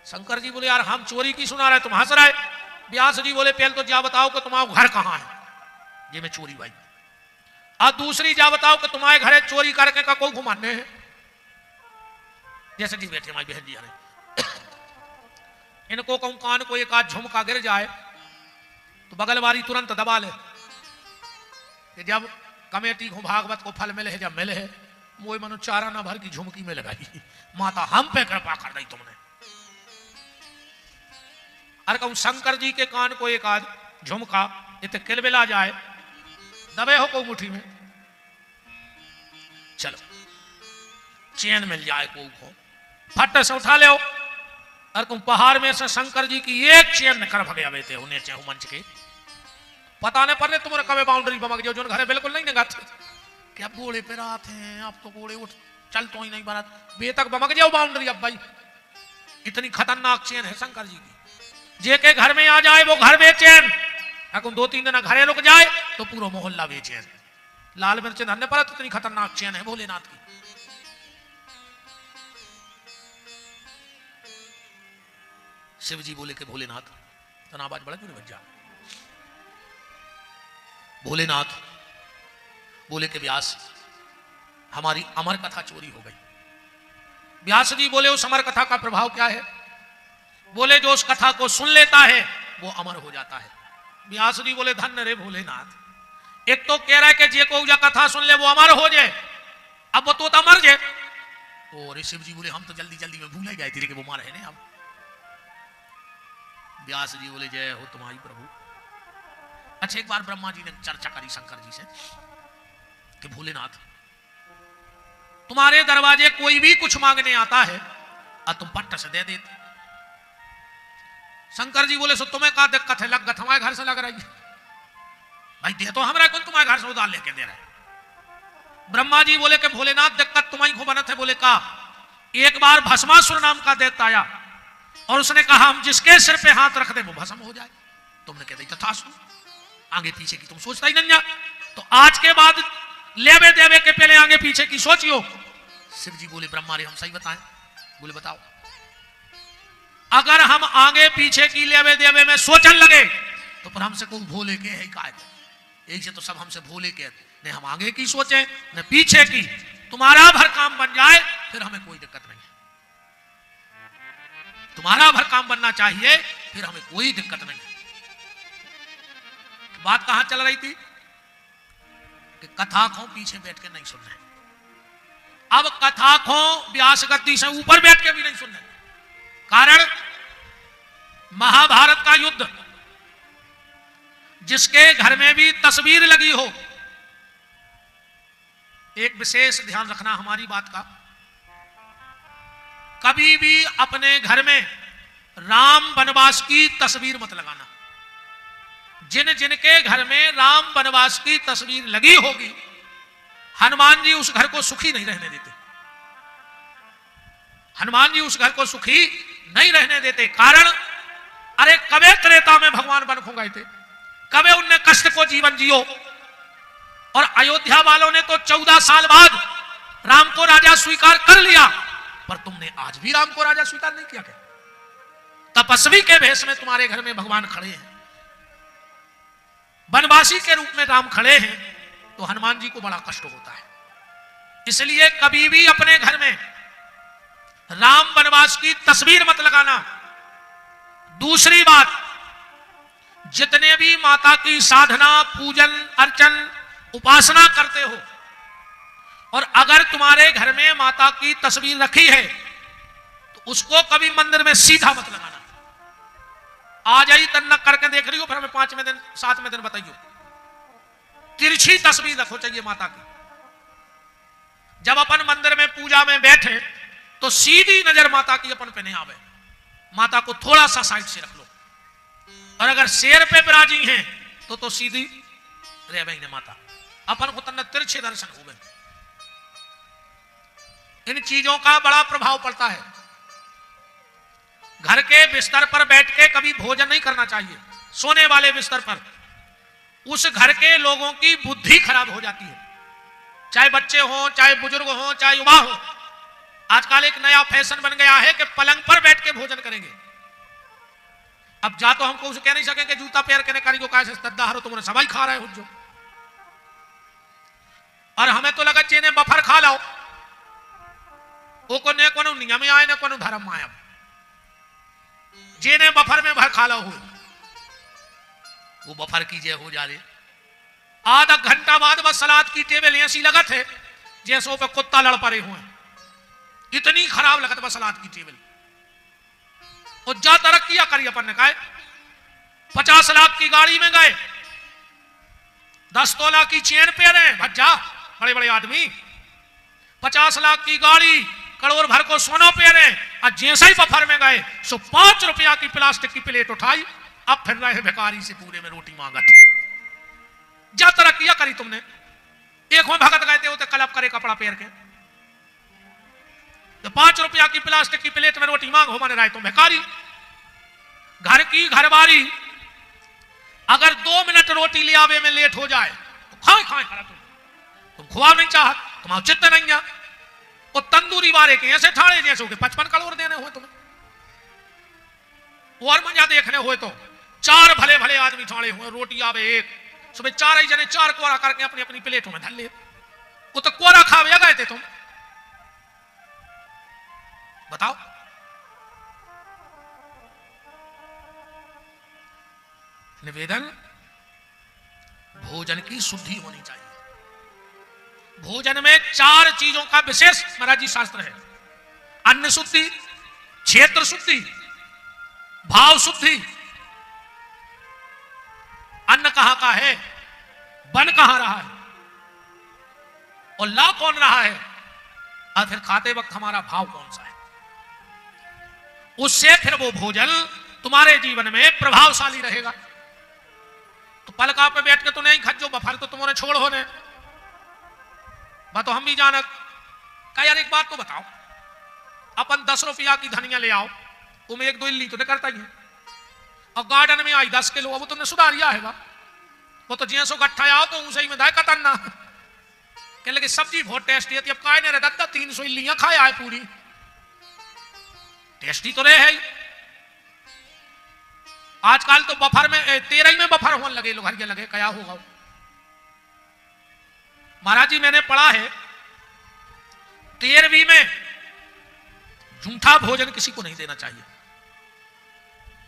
शंकर जी बोले यार हम चोरी की सुना रहे, तुम हंस रहे। व्यास जी बोले पहले तो जा बताओ कि तुम्हारा घर कहां है, ये में चोरी भाई। और दूसरी जा बताओ कि तुम्हारे घरे चोरी करके का कोई घुमाने है। जैसे जी बैठे हमारी बहन जी आ रहे, इनको कहूं कान को एक आध झुमका गिर जाए तो बगल वाली तुरंत दबा ले कि जब कमेटी को भागवत को फल मिले है, जब मिले है वो मनु चारा ना भर की झुमकी में लगाई। माता हम पे कृपा कर दी तुमने। अरे कहूं शंकर जी के कान को एक आध झुमका इत किलबिला जाए, दबे हो को मुट्ठी में, चलो चैन मिल जाए को फट से उठा ले। अरे कहूं पहाड़ में से शंकर जी की एक चैन निकल भगे बेते उन्हें चाहू मंच के पता नहीं पर तुम्हारे कभी बाउंड्री बमक जो घरे बिल्कुल नहीं निगाह। कि अब घोड़े पे रात हैं, अब तो घोड़े उठ चल तो ही नहीं बारात बेतक बमक जाओ बाउंड्री। अब भाई इतनी खतरनाक चेन है शंकर जी की, जे के घर में आ जाए वो घर बेचैन, अगर 2-3 दिन घरे रुक जाए तो पूरा मोहल्ला बेचैन। लाल मिर्च धरने पर तो इतनी खतरनाक चेन है भोलेनाथ की। शिव जी बोले के भोलेनाथ, तो आवाज बड़ा क्यों बच जा। भोलेनाथ बोले के व्यास हमारी अमर कथा चोरी हो गई। व्यास जी बोले उस अमर कथा का प्रभाव क्या है? बोले जो उस कथा को सुन लेता है वो अमर हो जाता है। व्यास जी बोले धन्य रे भोलेनाथ, एक तो कह रहा है कि जे को कथा सुन ले वो अमर हो जाए, अब वो तो मर जाए। और शिव जी बोले हम तो जल्दी जल्दी में भूल ही गए थे कि वो मर है नहीं। अब व्यास जी बोले जय हो तुम्हारी प्रभु। अच्छा एक बार ब्रह्मा जी ने चर्चा करी शंकर जी से कि भोलेनाथ तुम्हारे दरवाजे कोई भी कुछ मांगने आता है और तुम पट्ट से दे देते। शंकर जी बोले सो तुम्हें क्या दिक्कत है, लग गत हमारे घर से लग रही है भाई, दे तो हमारा कौन तुम्हारे घर से उधार लेके दे रहा है। ब्रह्मा जी बोले कि भोलेनाथ दिक्कत तुम्हारी को बनत है। बोले का एक बार भस्मासुर नाम का दैत्य आया और उसने कहा हम जिसके सिर पे हाथ रख दे वो भस्म हो जाए। तुमने कह दी तथास्तु, आगे पीछे की तुम सोचता ही नहीं। तो आज के बाद लेवे देवे के पहले आगे पीछे की सोचियो। शिव जी बोले ब्रह्मा रे हम सही बताएं। बोले बताओ। अगर हम आगे पीछे की लेवे देवे में सोचन लगे तो पर हमसे कोई भोले के है का, एक से तो सब हमसे भोले के ने हम आगे की सोचे न पीछे की। तुम्हारा भर काम बन जाए फिर हमें कोई दिक्कत नहीं, तुम्हारा भर काम बनना चाहिए फिर हमें कोई दिक्कत नहीं। बात कहां चल रही थी कि कथा को पीछे बैठ के नहीं सुनना है। अब कथा को व्यास गद्दी से ऊपर बैठ के भी नहीं सुनना है। कारण महाभारत का युद्ध जिसके घर में भी तस्वीर लगी हो, एक विशेष ध्यान रखना हमारी बात का, कभी भी अपने घर में राम वनवास की तस्वीर मत लगाना। जिन जिनके घर में राम वनवास की तस्वीर लगी होगी हनुमान जी उस घर को सुखी नहीं रहने देते। हनुमान जी उस घर को सुखी नहीं रहने देते। कारण अरे कबे त्रेता में भगवान वन को गए थे, कबे उनने कष्ट को जीवन जियो। और अयोध्या वालों ने तो 14 साल बाद राम को राजा स्वीकार कर लिया, पर तुमने आज भी राम को राजा स्वीकार नहीं किया। क्या तपस्वी के भेष में तुम्हारे घर में भगवान खड़े हैं, वनवासी के रूप में राम खड़े हैं, तो हनुमान जी को बड़ा कष्ट होता है। इसलिए कभी भी अपने घर में राम वनवास की तस्वीर मत लगाना। दूसरी बात, जितने भी माता की साधना पूजन अर्चन उपासना करते हो, और अगर तुम्हारे घर में माता की तस्वीर रखी है तो उसको कभी मंदिर में सीधा मत लगाना। आज आई तन्नक करके देख रही हो, फिर हमें 5वें दिन 7वें दिन बताइयो। तिरछी तस्वीर रखो चाहिए माता की। जब अपन मंदिर में पूजा में बैठे तो सीधी नजर माता की अपन पे नहीं आवे, माता को थोड़ा सा साइड से रख लो। और अगर शेर पे विराजी हैं तो सीधी रे भाई ने माता, अपन को तन्नक तिरछे दर्शन हो गए। इन चीजों का बड़ा प्रभाव पड़ता है। घर के बिस्तर पर बैठ के कभी भोजन नहीं करना चाहिए। सोने वाले बिस्तर पर उस घर के लोगों की बुद्धि खराब हो जाती है, चाहे बच्चे हो, चाहे बुजुर्ग हो, चाहे युवा हो। आजकल एक नया फैशन बन गया है कि पलंग पर बैठ के भोजन करेंगे। अब जा तो हमको उसे कह नहीं सकेंगे जूता पैर के कारीगो कैसे दद्दा हरो तुमने सवाई खा रहे हो जो, और हमें तो लगा चेने बफर खा लाओ वो को ने कोनो नियम आए ने कोनो धर्म आया, जेने बफर में भर खा लो हो वो बफर की जय हो जाले। आधा घंटा बाद बस सलाद की टेबल ऐसी लगत है जैसो पे कुत्ता लड़ पड़े हुए, इतनी खराब लगत बस सलाद की टेबल। और जा तरक्कियां करी अपन ने कहा 50 लाख की गाड़ी में गए, 10 तोला की चेन पे रहे भज्जा बड़े बड़े आदमी, 50 लाख की गाड़ी करोड़ भर को सोना पे रहे, और जैसे ही बफर में गए सो 5 रुपया की प्लास्टिक की प्लेट उठाई, अब फिर रहे भिखारी से पूरे में रोटी मांगत। जा तरक्कियां करी तुमने। एक में भगत गए थे वो तो कलप करे कपड़ा पहन के, तो 5 रुपया की प्लास्टिक की प्लेट में रोटी मांग हो माने राय तुम भिखारी। घर की घरबारी अगर 2 मिनट रोटी ले आवे में लेट हो जाए तो खाए खाए करा तुम खुआ नहीं चाहत, तुम्हारा चित्त नहीं है। वो तंदूरी बारे के ऐसे ठाड़े जैसे 55 करोड़ देने हुए तुम्हें, और मजा देखने हुए तो 4 भले भले आदमी ठाड़े हुए, रोटी आवे एक, सुबह 4 ही जने 4 कोरा करके अपनी अपनी प्लेटों में धर ले। वो तो कोरा खावे गए थे तुम, बताओ। निवेदन, भोजन की शुद्धि होनी चाहिए। भोजन में 4 चीजों का विशेष महाराज जी शास्त्र है। अन्न शुद्धि, क्षेत्र शुद्धि, भाव शुद्धि। अन्न कहां का है, बन कहां रहा है, और ला कौन रहा है, और फिर खाते वक्त हमारा भाव कौन सा है। उससे फिर वो भोजन तुम्हारे जीवन में प्रभावशाली रहेगा। तो पलका पे बैठ के तो नहीं खज्जो बफर तो तुम्हारे छोड़ होने बात तो हम भी जानत का। यार एक बात तो बताओ, अपन 10 रुपया की धनिया ले आओ, तुम्हें 1-2 इल्ली तो करता ही है, और गार्डन में आई 10 किलो, वो तुमने सुधारिया है बा, वो तो जिया सो गट्ठा आओ तो उसे ही में दाय कतरना कहने लगे सब्जी बहुत टेस्टी है। अब काय ने रहता 300 इल्लियां खाया है पूरी, टेस्टी तो रहे है। आजकल तो बफर में 13 में बफर होने लगे लोग, हर लगे क्या होगा। महाराज जी मैंने पढ़ा है 13वीं में झूठा भोजन किसी को नहीं देना चाहिए,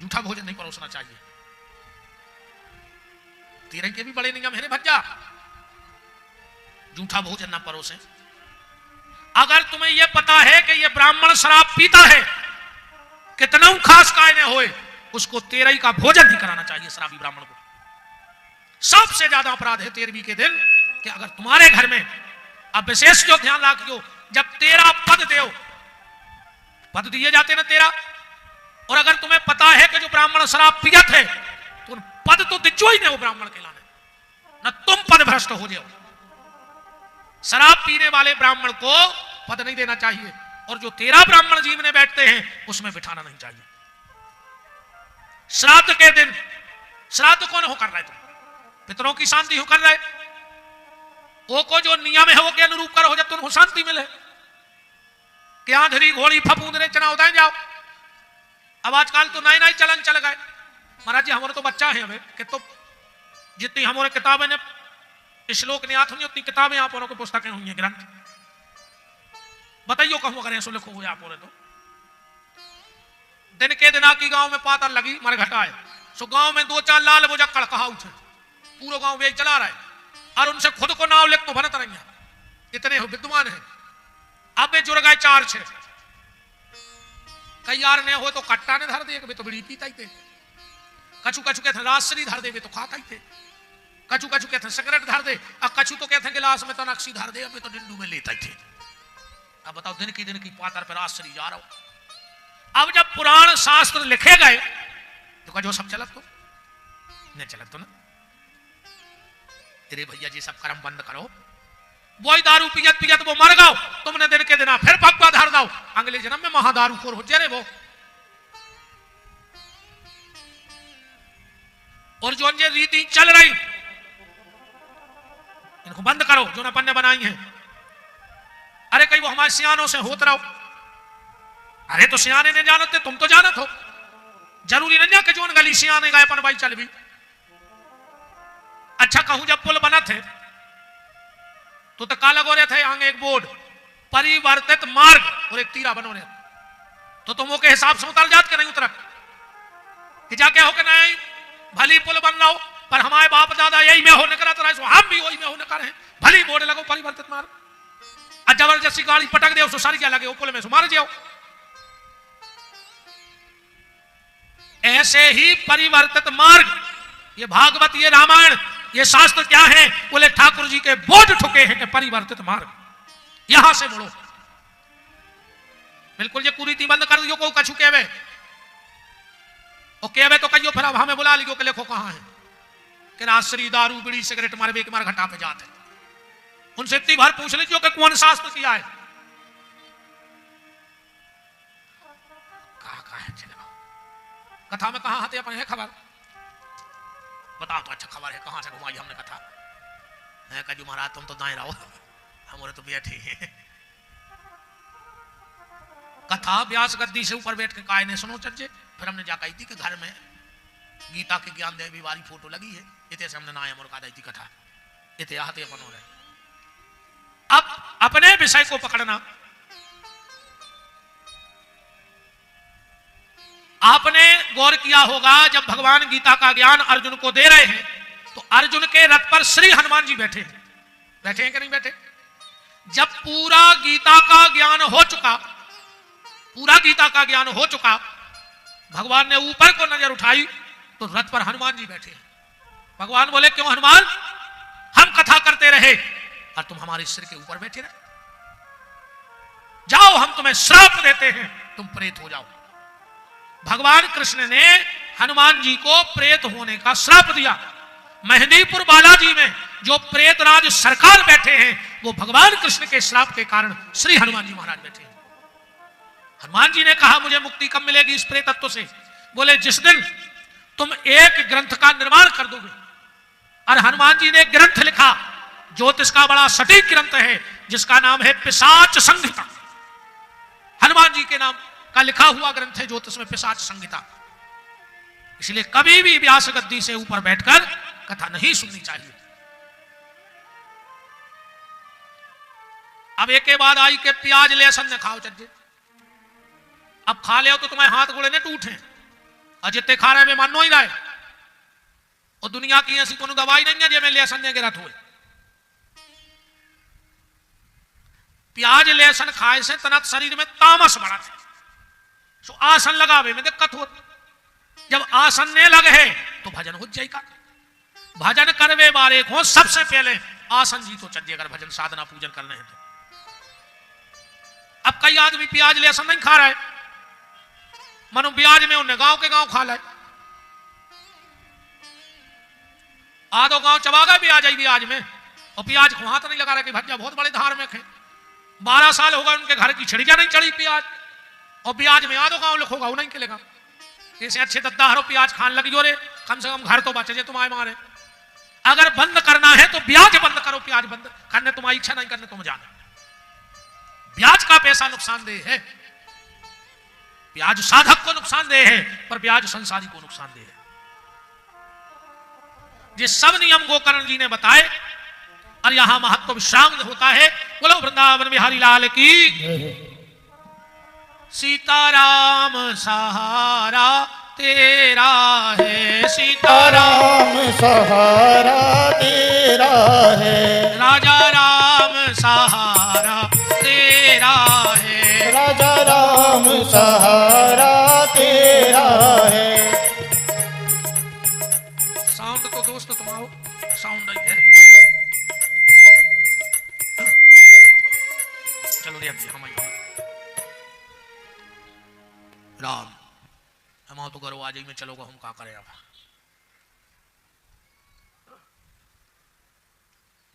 झूठा भोजन नहीं परोसना चाहिए। 13 के भी बड़े नियम है भज्जा, झूठा भोजन ना परोसे। अगर तुम्हें यह पता है कि यह ब्राह्मण शराब पीता है, कितना खास काय ने होए, उसको 13 का भोजन ही कराना चाहिए शराबी ब्राह्मण को। सबसे ज्यादा अपराध है 13वीं के दिन कि अगर तुम्हारे घर में, अब विशेष जो ध्यान रखियो, जब 13 पद देव, पद दिए जाते ना 13, और अगर तुम्हें पता है कि जो ब्राह्मण शराब पियत है तो पद तो दिजो ही नहीं वो ब्राह्मण के लाने, ना तुम पद भ्रष्ट हो जाओ। शराब पीने वाले ब्राह्मण को पद नहीं देना चाहिए, और जो 13 ब्राह्मण जीवने बैठते हैं उसमें बिठाना नहीं चाहिए। श्राद्ध के दिन, श्राद्ध कौन हो कर रहा है, तुम पितरों की शांति हो कर रहा है, वो को जो नियम है वो के अनुरूप करो जब तुमको शांति मिले। क्या धरी घोड़ी फपूंदरे चना उदाए जाओ। अब आजकल तो नए नए चलन चल गए। महाराज जी हमारे तो बच्चा है हमें कि तो जितनी हमारे किताबें ने श्लोक ने आठ उतनी किताबें आप की पुस्तकें हुई हैं, ग्रंथ बताइयो कहूँ अगर ऐसो लिखो हुए आप तो। दिन के दिना की गांव में पातर लगी मारे घटाए, सो गांव में 2-4 लाल बोझा कड़कहा उठे, पूरा गांव वे चला रहा है, और उनसे खुद को नाव लिख तो बनत रही, इतने विद्वान है। अब वे जुड़ गए 4-6, कई यार ने हो तो कट्टा ने धर दे, तो बीड़ी पीता ही थे, कछु कछु कहते राजश्री धर दे वे तो खाता ही थे, कछु कछु कहते सिगरेट धर दे, और कछु तो कहते गिलास में तो नक्शी धर दे, अब तो डिंडू में लेता ही थे। अब बताओ दिन की पातर पर राजश्री जा रहा हो। अब जब पुराण शास्त्र लिखे गए तो जो सब चलत तो नहीं चलत तो ना, तेरे भैया जी सब कर्म बंद करो, वही दारू पियत पियत वो मर गओ, तुमने दिन के दिन फिर पक्का धर दो, अगले जन्म में महादारू खोर हो जरे वो। और जो ये रीति चल रही इनको बंद करो, जो अपन ने बनाई है। अरे कहीं वो हमारे सियानों से होत रहो, अरे तो सियाने ने जानते, तुम तो जानत हो, जरूरी नहीं कि जोन गली सियाने गए अपन भाई चल भी। अच्छा कहूं जब पुल बना थे तो का लगो रहे थे आगे एक बोर्ड परिवर्तित मार्ग और एक तीरा बनो रहे, तो तुम वो के हिसाब से उतर जात के नहीं उतर कि जाके हो के नहीं भली पुल बन रहा हो, पर हमारे बाप दादा यही में होने करा तो हम भी वही में होने कर रहे, भली बोर्ड लगो परिवर्तित मार्ग, और जबरदस्ती गाड़ी पटक दे सारी क्या लगे वो पुल में से मार जाओ। ऐसे ही परिवर्तित मार्ग, ये भागवत ये रामायण ये शास्त्र क्या है, बोले ठाकुर जी के बोर्ड ठुके हैं कि परिवर्तित मार्ग, यहां से मुड़ो। बिल्कुल ये कुरीति बंद कर दियो, को कछु कहवे और कहवे तो कहियो फिर अब हमें बुला लियो कि लिखो कहां है कि राजश्री दारू बीड़ी सिगरेट मारे बेक मार घटा पे जाते, उनसे इतनी बार पूछ लीजिए कि कौन शास्त्र किया है। कहा है चले कथा में कहा आते अपन है खबर, बताओ तो अच्छा खबर है, कहां से घुमाई हमने कथा है। कजू महाराज तुम तो दाएं रहो, हमारे तो बैठे हैं। कथा व्यास गद्दी से ऊपर बैठ के काय ने सुनो चर्चे। फिर हमने जा कही थी कि घर में गीता के ज्ञान देवी वाली फोटो लगी है, इतने से हमने नाया मुर्गा दी थी कथा, इतने आते अपन हो रहे। अब अपने विषय को पकड़ना, आपने गौर किया होगा जब भगवान गीता का ज्ञान अर्जुन को दे रहे हैं तो अर्जुन के रथ पर श्री हनुमान जी बैठे हैं। बैठे हैं कि नहीं बैठे? जब पूरा गीता का ज्ञान हो चुका, पूरा गीता का ज्ञान हो चुका, भगवान ने ऊपर को नजर उठाई तो रथ पर हनुमान जी बैठे हैं। भगवान बोले क्यों हनुमान, हम कथा करते रहे और तुम हमारे सिर के ऊपर बैठे रहे, जाओ हम तुम्हें श्राप देते हैं, तुम प्रेत हो जाओ। भगवान कृष्ण ने हनुमान जी को प्रेत होने का श्राप दिया। मेहंदीपुर बालाजी में जो प्रेतराज सरकार बैठे हैं वो भगवान कृष्ण के श्राप के कारण श्री हनुमान जी महाराज बैठे हैं। हनुमान जी ने कहा मुझे मुक्ति कब मिलेगी इस प्रेतत्व से? बोले जिस दिन तुम एक ग्रंथ का निर्माण कर दोगे। और हनुमान जी ने ग्रंथ लिखा, ज्योतिष का बड़ा सटीक ग्रंथ है जिसका नाम है पिशाच संहिता। हनुमान जी के नाम का लिखा हुआ ग्रंथ है ज्योतिष में पिशाच संहिता। इसलिए कभी भी व्यास गद्दी से ऊपर बैठकर कथा नहीं सुननी चाहिए। अब एक के बाद आई के प्याज लहसुन न खाओ चज्जे। अब खा ले तो तुम्हारे हाथ गोड़े ने टूटे और जितने खा रहे में मानो ही रहे। और दुनिया की ऐसी कोई दवाई नहीं है जो में लहसुन ने गिरत हो। प्याज लहसुन खाए से तनत शरीर में तामस बढ़ा थे, सो आसन लगावे में दिक्कत हो। जब आसन ने लगे तो भजन हो जाएगा। भजन करवे बारे को सबसे पहले आसन जी तो चलिए, अगर भजन साधना पूजन करने हैं तो। अब कई आदमी प्याज लहसुन नहीं खा रहे, मनो ब्याज में उन्हें गांव के गांव खा लाए। आधो गांव चबा गए ब्याज आई ब्याज में, और प्याज को हाथ नहीं लगा रहे कि भज्जा बहुत बड़े धार्मिक है। 12 साल होगा उनके घर की छिड़िया नहीं चढ़ी प्याज, और ब्याज में आधो गांव लिखोगा वो नहीं खिलेगा। इसे अच्छे दद्दा हरो प्याज खान लगी जो रे, कम से कम घर तो बचे जे तुम्हारे मारे। अगर बंद करना है तो ब्याज बंद करो, प्याज बंद करने तुम्हारी इच्छा नहीं करने तुम जानो। ब्याज का पैसा नुकसानदेह है, ब्याज साधक को नुकसानदेह है, पर ब्याज संसारी को नुकसानदेह है। जिस सब नियम गोकर्ण जी ने बताए और यहां महत्व विश्राम होता है। बोलो वृंदावन बिहारी लाल की। सीताराम सहारा तेरा है, सीताराम सहारा तेरा है, राजा राम सहारा तेरा है, राजा राम सहारा तेरा है। साउंड तो दोस्त तुम आओ, साउंड नहीं है। चलो रे हम राम हम तो करो आज ही में चलोगा, हम क्या करें अब।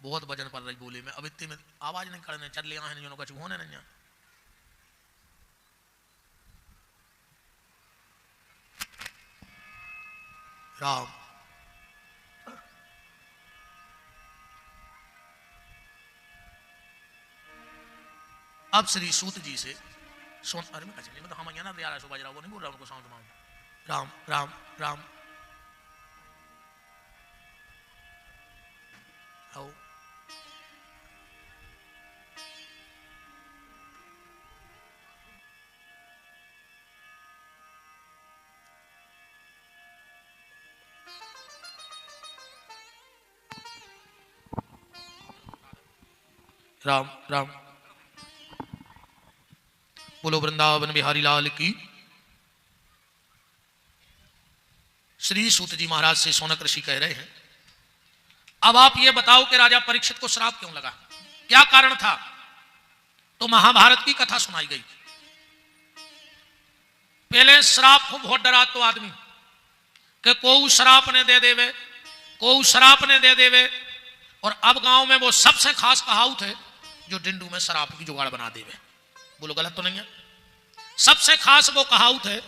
बहुत वजन पर रही बोली में, अब इतनी में आवाज नहीं करने चल लिया है, कुछ होने नहीं। राम अब श्री सूत जी से सोन अरे में कचरे मतलब हम यहाँ ना सुबह वो नहीं बोल रहा उनको साउंड माउंड। राम राम राम आओ। राम राम बोलो वृंदावन बिहारी लाल की। श्री सूत जी महाराज से शौनक ऋषि कह रहे हैं, अब आप ये बताओ कि राजा परीक्षित को श्राप क्यों लगा, क्या कारण था? तो महाभारत की कथा सुनाई गई। पहले श्राप को बहुत डरा तो आदमी कि को श्राप ने दे देवे, को श्राप ने दे देवे, और अब गांव में वो सबसे खास कहावत है जो डिंडू में शराब की जुगाड़ बना देवे। बोलो गलत तो नहीं है? सबसे खास वो कहावत है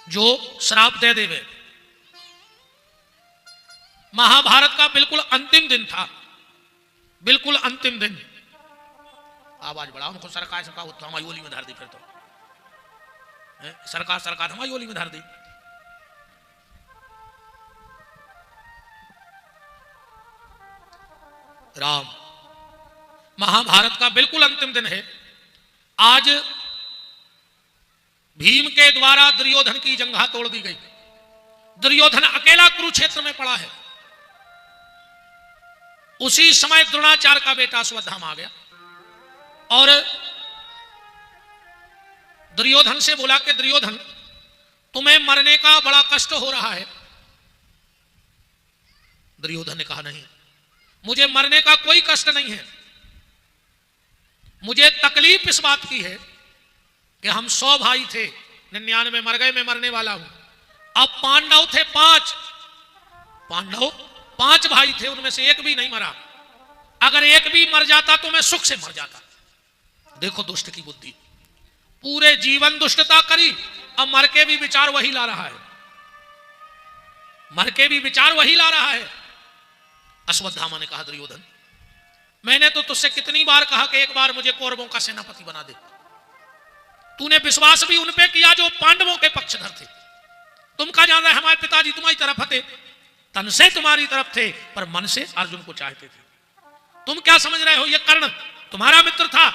जो शराब दे देवे। महाभारत का बिल्कुल अंतिम दिन था, बिल्कुल अंतिम दिन। आवाज बढ़ाओ, उनको सरकार तो हमारी ओली में धर दी। फिर तो सरकार हमारी ओली में धर दी। राम, महाभारत का बिल्कुल अंतिम दिन है। आज भीम के द्वारा दुर्योधन की जंघा तोड़ दी गई। दुर्योधन अकेला कुरुक्षेत्र में पड़ा है। उसी समय द्रोणाचार्य का बेटा अश्वत्थामा आ गया और दुर्योधन से बोला कि दुर्योधन, तुम्हें मरने का बड़ा कष्ट हो रहा है। दुर्योधन ने कहा, नहीं, मुझे मरने का कोई कष्ट नहीं है। मुझे तकलीफ इस बात की है कि हम 100 भाई थे, 99 मर गए, मैं मरने वाला हूं। अब पांडव थे 5, पांडव 5 भाई थे, उनमें से एक भी नहीं मरा। अगर एक भी मर जाता तो मैं सुख से मर जाता। देखो दुष्ट की बुद्धि, पूरे जीवन दुष्टता करी, अब मर के भी विचार वही ला रहा है, मर के भी विचार वही ला रहा है। अश्वत्थामा ने कहा, दुर्योधन, मैंने तो तुझसे कितनी बार कहा कि एक बार मुझे कौरवों का सेनापति बना दे। तूने विश्वास भी उन पे किया जो पांडवों के पक्षधर थे। तुम कहा जाता है हमारे पिताजी तुम्हारी तरफ थे, तन से तुम्हारी तरफ थे, पर मन से अर्जुन को चाहते थे। तुम क्या समझ रहे हो, ये कर्ण तुम्हारा मित्र था?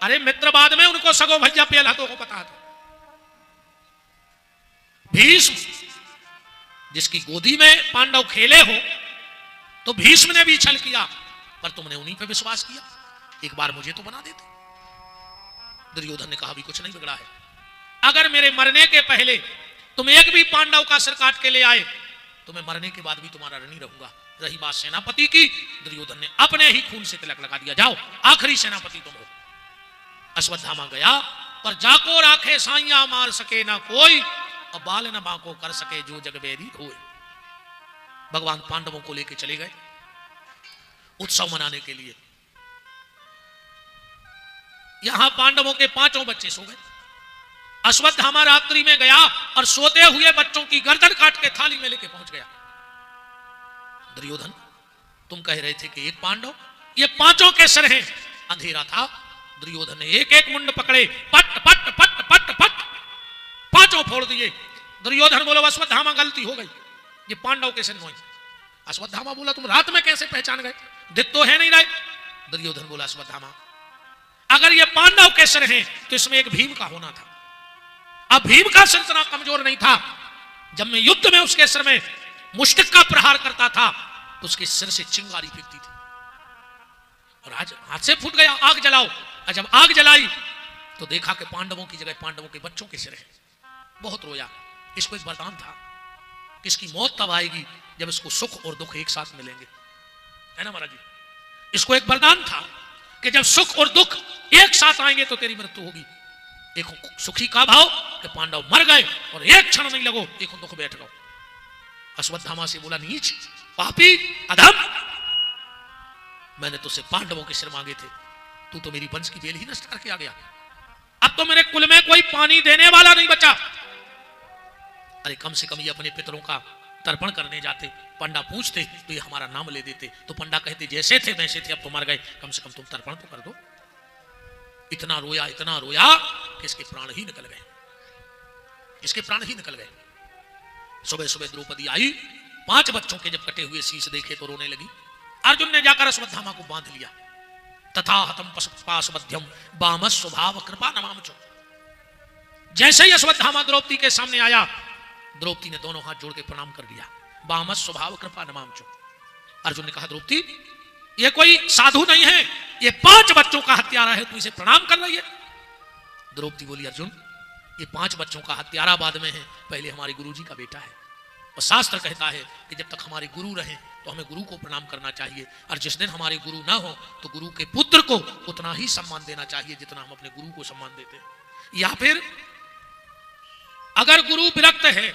अरे मित्र बाद में, उनको सगो भैया पेल हाथों को पता था। भीष्म, जिसकी गोदी में पांडव खेले हो, तो भीष्म ने भी छल किया, पर तुमने उन्हीं पे विश्वास किया। एक बार मुझे तो बना देते। दुर्योधन ने कहा, भी कुछ नहीं बिगड़ा है। अगर मेरे मरने के पहले तुम एक भी पांडव का सिर काट के ले आए तो मैं मरने के बाद भी तुम्हारा ऋणी रहूंगा। रही बात सेनापति की, दुर्योधन ने अपने ही खून से तिलक लगा दिया, जाओ आखिरी सेनापति तुम हो। अश्वत्थामा गया, पर जाको राखे साइया मार सके ना कोई, और बाल न बाको कर सके जो जगबेरी होए। भगवान पांडवों को लेकर चले गए उत्सव मनाने के लिए। यहां पांडवों के 5 बच्चे सो गए। अश्वत्थामा रात्रि में गया और सोते हुए बच्चों की गर्दन काट के थाली में लेके पहुंच गया। दुर्योधन, तुम कह रहे थे कि एक पांडव, ये 5 के सिर हैं। अंधेरा था, दुर्योधन ने एक एक मुंड पकड़े, पट पट पट पट पट 5 फोड़ दिए। दुर्योधन बोलो, अश्वत्थामा गलती हो गई, ये पांडव के सिर नहीं। अश्वत्थामा बोला, तुम रात में कैसे पहचान गए, दिख तो है नहीं रहे। दुर्योधन बोला, अश्वत्थामा, अगर ये पांडव के सिर हैं तो इसमें एक भीम का होना था। अब भीम का सिर इतना कमजोर नहीं था, जब मैं युद्ध में उसके सिर में मुष्टिक का प्रहार करता था तो उसके सिर से चिंगारी फेंकती थी, और आज हाथ से फूट गया। आग जलाओ, और जब आग जलाई तो देखा कि पांडवों की जगह पांडवों के बच्चों के सिर हैं। बहुत रोया। इसको एक वरदान था कि इसकी मौत तब आएगी जब इसको सुख और दुख एक साथ मिलेंगे, है ना महाराज जी? इसको एक वरदान था कि जब सुख और दुख एक साथ आएंगे तो तेरी मृत्यु होगी। देखो सुखी का भाव कि पांडव मर गए और एक क्षण नहीं लगो, देखो दुख बैठ गो। अश्वत्थामा से बोला, नीच, पापी, अधम, मैंने तुझसे पांडवों के सिर मांगे थे, तू तो मेरी वंश की बेल ही नष्ट करके आ गया। अब तो मेरे कुल में कोई पानी देने वाला नहीं बचा। अरे कम से कम ये अपने पितरों का तर्पण करने जाते, पंडा पूछते तो ये हमारा नाम ले देते, तो पंडा कहते जैसे थे वैसे थे, अब तो मर गए, कम से कम तुम तर्पण तो कर दो। इतना रोया कि इसके प्राण ही निकल गए, इसके प्राण ही निकल गए। सुबह सुबह द्रौपदी आई, 5 बच्चों के जब कटे हुए शीश देखे तो रोने लगी। अर्जुन ने जाकर अश्वत्थामा को बांध लिया। तथा हतम पाशुपध्यम बामस स्वभाव कृपा नमामचो। जैसे ही अश्वत्थामा द्रौपदी के सामने आया, द्रौपदी ने दोनों हाथ जोड़ के प्रणाम कर दिया। बामस स्वभाव कृपा नमामचो। अर्जुन ने कहा, द्रौपदी ये कोई साधु नहीं है, ये 5 बच्चों का हत्यारा है, तू इसे प्रणाम कर रही है। द्रौपदी बोली, अर्जुन ये 5 बच्चों का हत्यारा बाद में है, पहले हमारे गुरुजी का बेटा है, और शास्त्र कहता है कि जब तक हमारे गुरु रहे तो हमें गुरु को प्रणाम करना चाहिए, और जिस दिन हमारे गुरु ना हो तो गुरु के पुत्र को उतना ही सम्मान देना चाहिए जितना हम अपने गुरु को सम्मान देते हैं। या फिर अगर गुरु विरक्त है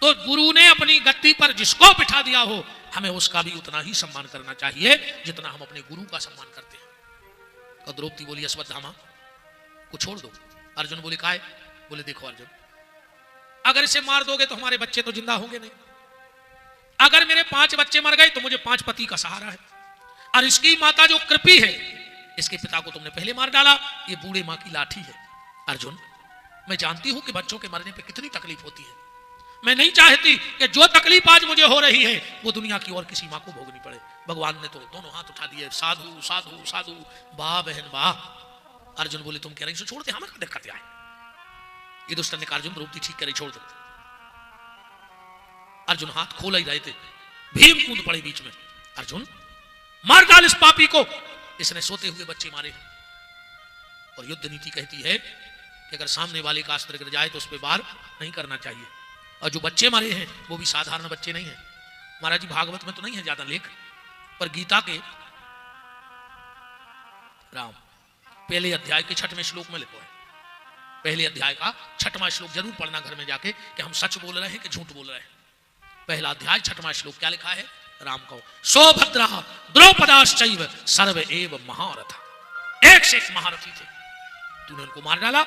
तो गुरु ने अपनी गद्दी पर जिसको बिठा दिया हो, हमें उसका भी उतना ही सम्मान करना चाहिए जितना हम अपने गुरु का सम्मान करते हैं। तो द्रौपदी बोली अश्वत्थामा को छोड़ दो। अर्जुन बोले काहे? बोले देखो अर्जुन, अगर इसे मार दोगे तो हमारे बच्चे तो जिंदा होंगे नहीं, अगर मेरे 5 बच्चे मर गए तो मुझे 5 पति का सहारा है, और इसकी माता जो कृपी है, इसके पिता को तुमने पहले मार डाला, ये बूढ़े माँ की लाठी है। अर्जुन, मैं जानती हूं कि बच्चों के मरने पे कितनी तकलीफ होती है, मैं नहीं चाहती कि जो तकलीफ आज मुझे हो रही है वो दुनिया की और किसी माँ को भोगनी पड़े। भगवान ने तो दोनों हाथ उठा दिए, साधु साधु साधु, वाह बहन वाह। अर्जुन बोले तुम कह रही छोड़ दे, हमें दिक्कत आए। ये दुष्टन ने कहा अर्जुन द्रौपदी ठीक करे, छोड़ दो। अर्जुन हाथ खोल ही रहे थे, भीम कूद पड़े बीच में। अर्जुन मार डाल इस पापी को, इसने सोते हुए बच्चे मारे। और युद्ध नीति कहती है कि अगर सामने वाले का अस्त्र गिर जाए तो उस पर वार नहीं करना चाहिए। और जो बच्चे मारे हैं वो भी साधारण बच्चे नहीं हैं। महाराज जी भागवत में तो नहीं है ज्यादा लेख, पर गीता के राम पहले अध्याय के 6वें श्लोक में लिखो है। पहले अध्याय का 6वां श्लोक जरूर पढ़ना घर में जाके कि हम सच बोल रहे हैं कि झूठ बोल रहे हैं। पहला अध्याय 6वां श्लोक क्या लिखा है? राम को सौभद्रा द्रौपदाश्चैव सर्व एव महारथ, एक से एक महारथी थे, तूने उनको मार डाला।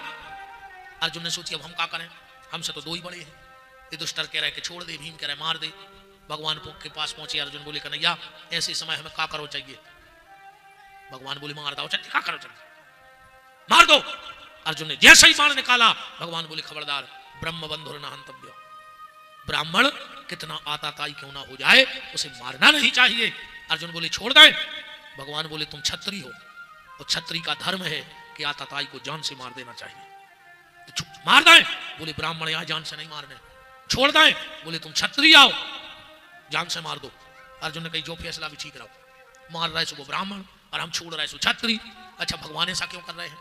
अर्जुन ने सोची अब हम क्या करें, हमसे तो 2 ही बड़े हैं। ये दुष्टर कह रहे कि छोड़ दे, भीम कह रहे मार दे। भगवान के पास पहुंचे। अर्जुन बोले कन्हैया ऐसे समय हमें क्या करो चाहिए? भगवान बोले मार दो चाहिए, क्या करो चाहिए? मार दो। अर्जुन ने जैसे ही बाण निकाला, भगवान बोले खबरदार, ब्रह्म बंधुर न हंतव्य, ब्राह्मण कितना आताताई क्यों ना हो जाए उसे मारना नहीं चाहिए। अर्जुन बोले छोड़ दे। भगवान बोले तुम क्षत्रिय हो और क्षत्रिय का धर्म है कि आताताई को जान से मार देना चाहिए, तो मार दे। बोले ब्राह्मण यहां जान से नहीं मारने, छोड़ दे। बोले तुम क्षत्रिय आओ, जान से मार दो। अर्जुन ने कही जो फैसला भी ठीक रहो, मार रहे सो वो ब्राह्मण और हम छोड़ रहे सो क्षत्रिय। अच्छा भगवान ऐसा क्यों कर रहे हैं?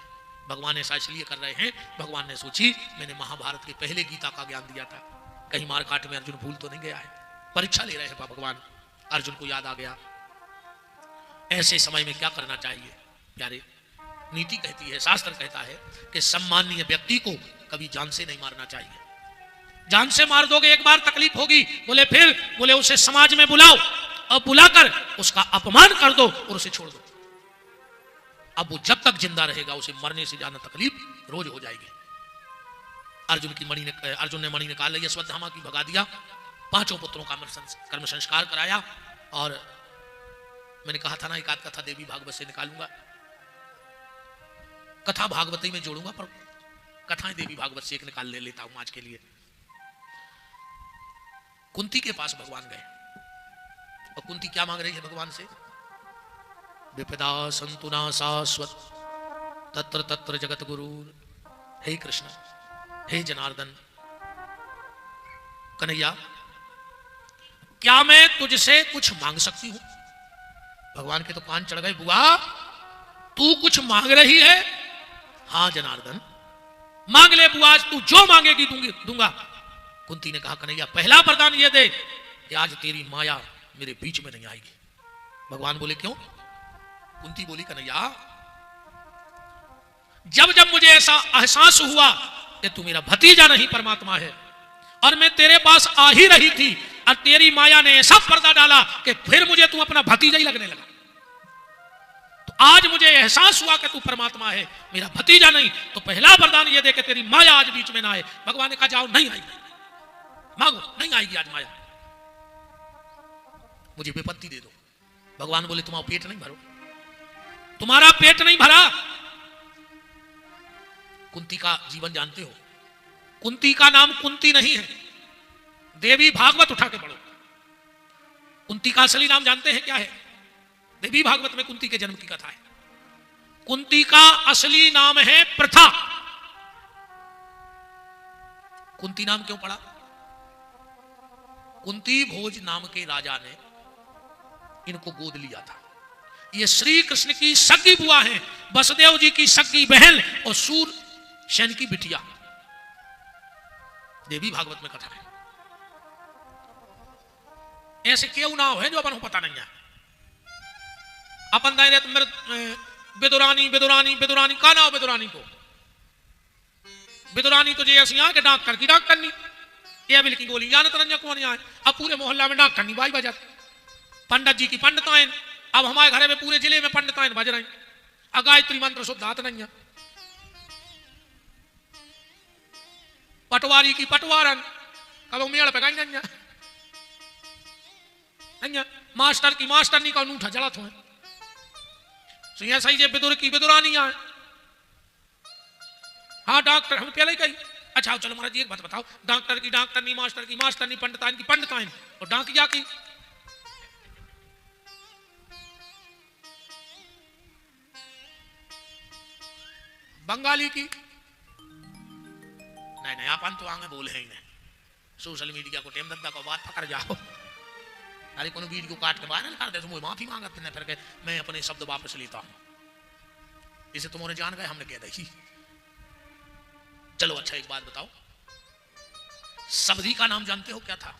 भगवान ऐसा इसलिए कर रहे हैं, भगवान ने सोची मैंने महाभारत के पहले गीता का ज्ञान दिया था, कहीं मारकाट में अर्जुन भूल तो नहीं गया है, परीक्षा ले रहे हैं भगवान। अर्जुन को याद आ गया ऐसे समय में क्या करना चाहिए। प्यारे नीति कहती है, शास्त्र कहता है कि सम्माननीय व्यक्ति को कभी जान से नहीं मारना चाहिए। जान से मार दोगे एक बार तकलीफ होगी। बोले फिर? बोले उसे समाज में बुलाओ और बुलाकर उसका अपमान कर दो और उसे छोड़ दो। अब वो जब तक जिंदा रहेगा उसे मरने से ज्यादा तकलीफ रोज हो जाएगी। अर्जुन ने मणि निकाल ली, अश्वत्थामा की भगा दिया, 5 पुत्रों का कर्म संस्कार कराया। और मैंने कहा था ना एक आध कथा देवी भागवत से निकालूंगा, कथा भागवती में जोड़ूंगा, पर कथाएं देवी भागवत से एक निकाल ले लेता हूं आज के लिए। कुंती के पास भगवान गए और कुंती क्या मांग रही है भगवान से? विपदा संतुना शाश्वत तत्र तत्र जगत गुरु, हे कृष्ण हे जनार्दन, कन्हैया क्या मैं तुझसे कुछ मांग सकती हूं? भगवान के तो कान चढ़ गए, बुआ तू कुछ मांग रही है? हाँ जनार्दन मांग ले बुआ, तू जो मांगेगी दूंगा। कुंती ने कहा कन्हैया पहला वरदान ये दे कि आज तेरी माया मेरे बीच में नहीं आएगी। भगवान बोले क्यों? कुंती बोली कन्हैया जब जब मुझे ऐसा एहसास हुआ कि तू मेरा भतीजा नहीं परमात्मा है और मैं तेरे पास आ ही रही थी और तेरी माया ने ऐसा पर्दा डाला कि फिर मुझे तू अपना भतीजा ही लगने लगा, तो आज मुझे एहसास हुआ कि तू परमात्मा है मेरा भतीजा नहीं, तो पहला वरदान ये दे कि तेरी माया आज बीच में ना आए। भगवान ने कहा जाओ नहीं आएगी, मांगो नहीं आएगी आज माया, मुझे विपत्ति दे दो। भगवान बोले तुम्हारा पेट नहीं भरो, तुम्हारा पेट नहीं भरा। कुंती का जीवन जानते हो, कुंती का नाम कुंती नहीं है, देवी भागवत उठा के पढ़ो। कुंती का असली नाम जानते हैं क्या है? देवी भागवत में कुंती के जन्म की कथा है। कुंती का असली नाम है प्रथा। कुंती नाम क्यों पड़ा? कुंती भोज नाम के राजा ने इनको गोद लिया था। ये श्री कृष्ण की सगी बुआ है, वसुदेव जी की सगी बहन और सूर सेन की बिटिया। देवी भागवत में कथा है। ऐसे क्यों ना हो है जो अपन को पता नहीं है। अपन दायरे तो बेदुरानी बेदुरानी बेदुरानी का ना हो, बेदुरानी को बेदुरानी तो जे ऐसी के डाक करनी ये बिल की गोली जानत रंजा कौन यहाँ अब पूरे मोहल्ला में डाक करनी बाई बजा पंडित जी की पंडिताइन, अब हमारे घरे में पूरे जिले में पंडिताइन बज रहे हैं। गायत्री मंत्र शुद्ध हाथ नहीं है। पटवारी की पटवारन, कब मेड़ पे गई नहीं, मास्टर की मास्टरनी का अनूठा जड़ा थो है सही जे बिदुर की बिदुरानी है। हाँ डॉक्टर हम पहले ही कही। अच्छा चलो महाराज जी एक बात बताओ, डॉक्टर की डॉक्टरनी, मास्टर की मास्टरनी, पंडिताइन की पंडिताइन, और डाकिया की बंगाली की नहीं अपन तो आगे बोले ही नहीं। सोशल मीडिया को टेम धंधा को बात पकड़ जाओ। अरे कोनो वीडियो काट के वायरल कर दे तो मुझे माफी मांगते हैं, फिर के मैं अपने शब्द वापस लेता हूं। इसे तुम्हारे जान गए, हमने कह दी। चलो अच्छा एक बात बताओ, सबरी का नाम जानते हो क्या था?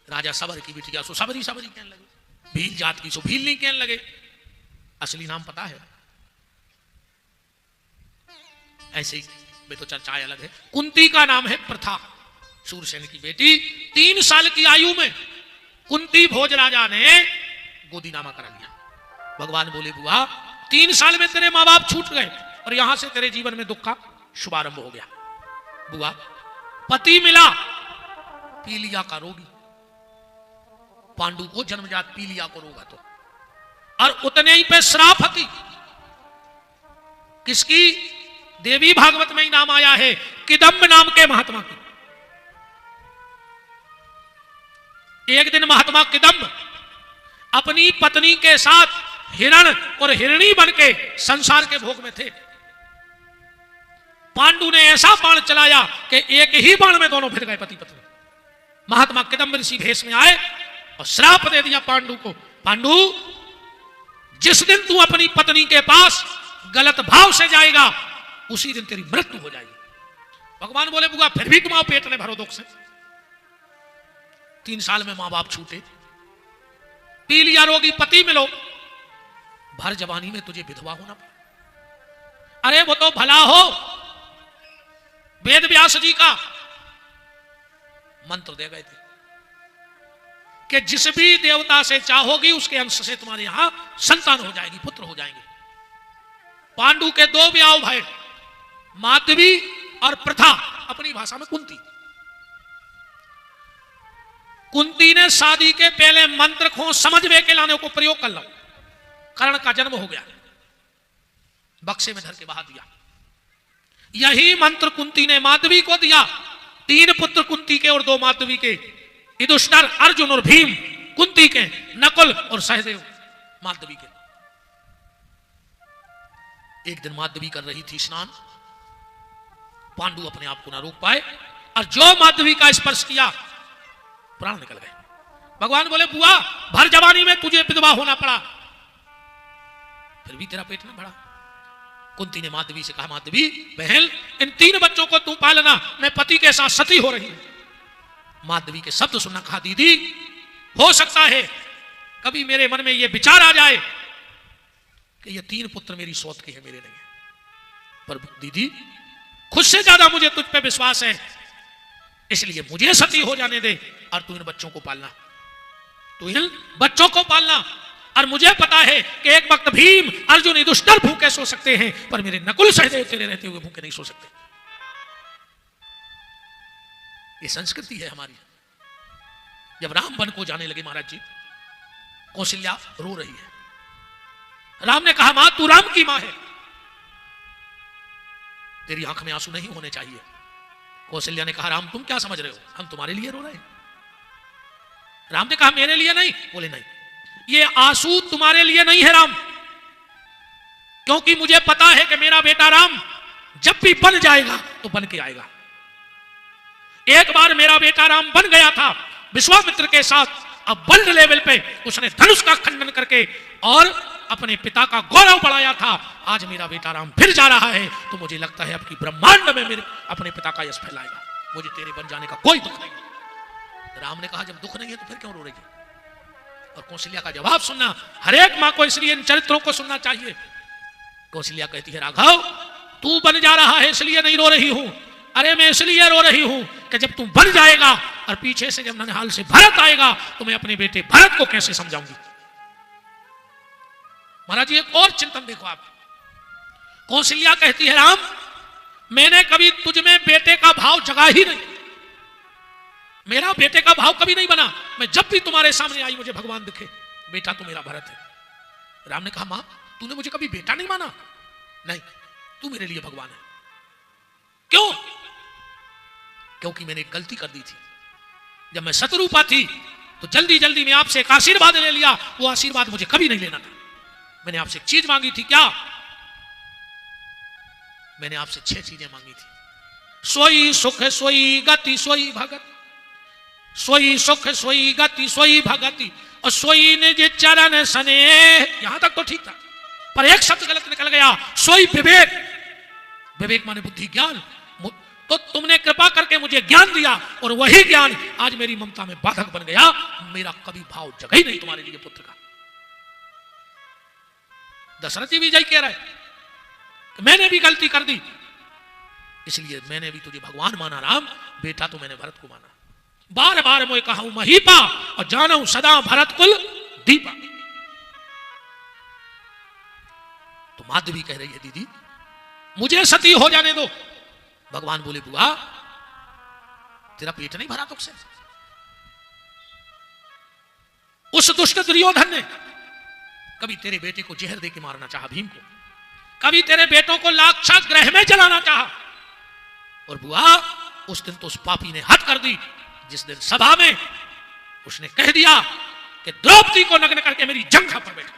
राजा सबर की बिटिया सो सबरी सबरी कहने लगे, भील जात की सो भील नहीं कहने लगे। असली नाम पता है? ऐसे ही वे तो चर्चा अलग है। कुंती का नाम है प्रथा, सूरसेन की बेटी। 3 साल की आयु में कुंती भोज राजा ने गोदीनामा करा लिया। भगवान बोले बुआ 3 साल में तेरे माँ बाप छूट गए और यहां से तेरे जीवन में दुख का शुभारंभ हो गया। बुआ पति मिला पीलिया का रोगी, पांडु को जन्मजात पीलिया को रोगा तो, और उतने ही पे श्रापति किसकी? देवी भागवत में ही नाम आया है, किदम्ब नाम के महात्मा की। एक दिन महात्मा किदम्ब अपनी पत्नी के साथ हिरण और हिरणी बन के संसार के भोग में थे। पांडु ने ऐसा बाण चलाया कि एक ही बाण में दोनों फिर गए पति पत्नी। महात्मा किदम्ब ऋषि भेष में आए और श्राप दे दिया पांडु को, पांडु जिस दिन तू अपनी पत्नी के पास गलत भाव से जाएगा उसी दिन तेरी मृत्यु हो जाएगी। भगवान बोले बुआ फिर भी तुम्हारा पेट ने भरो दुख से। 3 साल में मां बाप छूटे, पीलिया रोगी पति मिलो, भर जवानी में तुझे विधवा होना पड़ा। अरे वो तो भला हो, वेद व्यास जी का मंत्र दे गए थे कि जिस भी देवता से चाहोगी उसके अंश से तुम्हारे यहां संतान हो जाएगी, पुत्र हो जाएंगे। पांडु के 2 ब्याह भाई, माधवी और प्रथा, अपनी भाषा में कुंती। कुंती ने शादी के पहले मंत्र को समझवे के लाने को प्रयोग कर लो, कर्ण का जन्म हो गया, बक्से में धर के बहा दिया। यही मंत्र कुंती ने माधवी को दिया। 3 पुत्र कुंती के और 2 माधवी के, युधिष्ठिर, अर्जुन और भीम कुंती के, नकुल और सहदेव माधवी के। एक दिन माधवी कर रही थी स्नान, पांडु अपने आप को ना रोक पाए और जो माधवी का स्पर्श किया प्राण निकल गए। भगवान बोले बुआ भर जवानी में तुझे विधवा होना पड़ा, फिर भी तेरा पेट ना बढ़ा। कुंती ने माधवी से कहा, माधवी बहन इन 3 बच्चों को तू पालना, मैं पति के साथ सती हो रही हूं। माधवी के शब्द सुनना, कहा दीदी हो सकता है कभी मेरे मन में यह विचार आ जाए कि ये 3 पुत्र मेरी सौत के हैं, मेरे नहीं है, पर दीदी खुद से ज्यादा मुझे तुझ पे विश्वास है, इसलिए मुझे सती हो जाने दे और तू इन बच्चों को पालना, तू इन बच्चों को पालना। और मुझे पता है कि एक वक्त भीम, अर्जुन, युधिष्ठिर भूखे सो सकते हैं, पर मेरे नकुल सहदेव तेरे रहते हुए भूखे नहीं सो सकते। ये संस्कृति है हमारी। जब राम वन को जाने लगे महाराज जी, कौशल्या रो रही है। राम ने कहा, मां तू राम की मां है, तेरी आंख में आंसू नहीं होने चाहिए। कौशल्या ने कहा, राम तुम क्या समझ रहे हो, हम तुम्हारे लिए रो रहे हैं। राम ने कहा, मेरे लिए नहीं। बोले नहीं, ये आंसू तुम्हारे लिए नहीं है राम, क्योंकि मुझे पता है कि मेरा बेटा राम जब भी बन जाएगा तो बन के आएगा। एक बार मेरा बेटा राम बन गया था विश्वामित्र के साथ, अब वर्ल्ड लेवल पे उसने धनुष का खंडन करके और अपने पिता का गौरव बढ़ाया था। आज मेरा बेटा राम फिर जा रहा है, तो मुझे लगता है अब की ब्रह्मांड में मेरे अपने पिता का यश फैलाएगा, मुझे तेरे बन जाने का कोई दुख नहीं। राम ने कहा, जब दुख नहीं है तो फिर क्यों रो रही है? और कौशल्या का जवाब सुनना, हर एक मां को इसलिए इन चरित्रों को सुनना चाहिए। कौशल्या कहती है, राघव तू बन जा रहा है इसलिए नहीं रो रही हूं, अरे मैं इसलिए रो रही हूं कि जब तू बन जाएगा और पीछे से जब ननिहाल से भरत आएगा तो मैं अपने बेटे भरत को कैसे समझाऊंगी। महाराज जी एक और चिंतन देखो आप। कौशल्या कहती है राम मैंने कभी तुझ में बेटे का भाव जगा ही नहीं, मेरा बेटे का भाव कभी नहीं बना। मैं जब भी तुम्हारे सामने आई मुझे भगवान दिखे, बेटा तो मेरा भरत है। राम ने कहा मां तूने मुझे कभी बेटा नहीं माना? नहीं, तू मेरे लिए भगवान है। क्यों? क्योंकि मैंने एक गलती कर दी थी। जब मैं शत्रुपा थी तो जल्दी जल्दी में आपसे एक आशीर्वाद ले लिया, वो आशीर्वाद मुझे कभी नहीं लेना था। मैंने आपसे एक चीज मांगी थी, क्या? मैंने आपसे 6 चीजें मांगी थी। सोई सुख सोई गति सोई भगत, सोई सुख सोई गति सोई भगति और सोई निज चरण सने। यहां तक तो ठीक था, पर एक शब्द गलत निकल गया, सोई विवेक। विवेक माने बुद्धि ज्ञान। तो तुमने कृपा करके मुझे ज्ञान दिया और वही ज्ञान आज मेरी ममता में बाधक बन गया। मेरा कभी भाव जगा ही नहीं तुम्हारे लिए पुत्र का। दशरथ जी विजय कह रहे कि मैंने भी गलती कर दी, इसलिए मैंने भी तुझे भगवान माना राम, बेटा तो मैंने भरत को माना। बार बार मैं कहूं महीपा और जानू सदा भरत कुल दीपा। तो माधवी कह रही है दीदी मुझे सती हो जाने दो। भगवान बोले बुआ तेरा पेट नहीं भरा तुझसे? उस दुष्ट दुर्योधन ने कभी तेरे बेटे को जहर देके मारना चाहा भीम को, कभी तेरे बेटों को लाक्षाग्रह ग्रह में जलाना चाहा, और बुआ उस दिन तो उस पापी ने हद कर दी जिस दिन सभा में उसने कह दिया कि द्रौपदी को नग्न करके मेरी जंघा पर बैठा।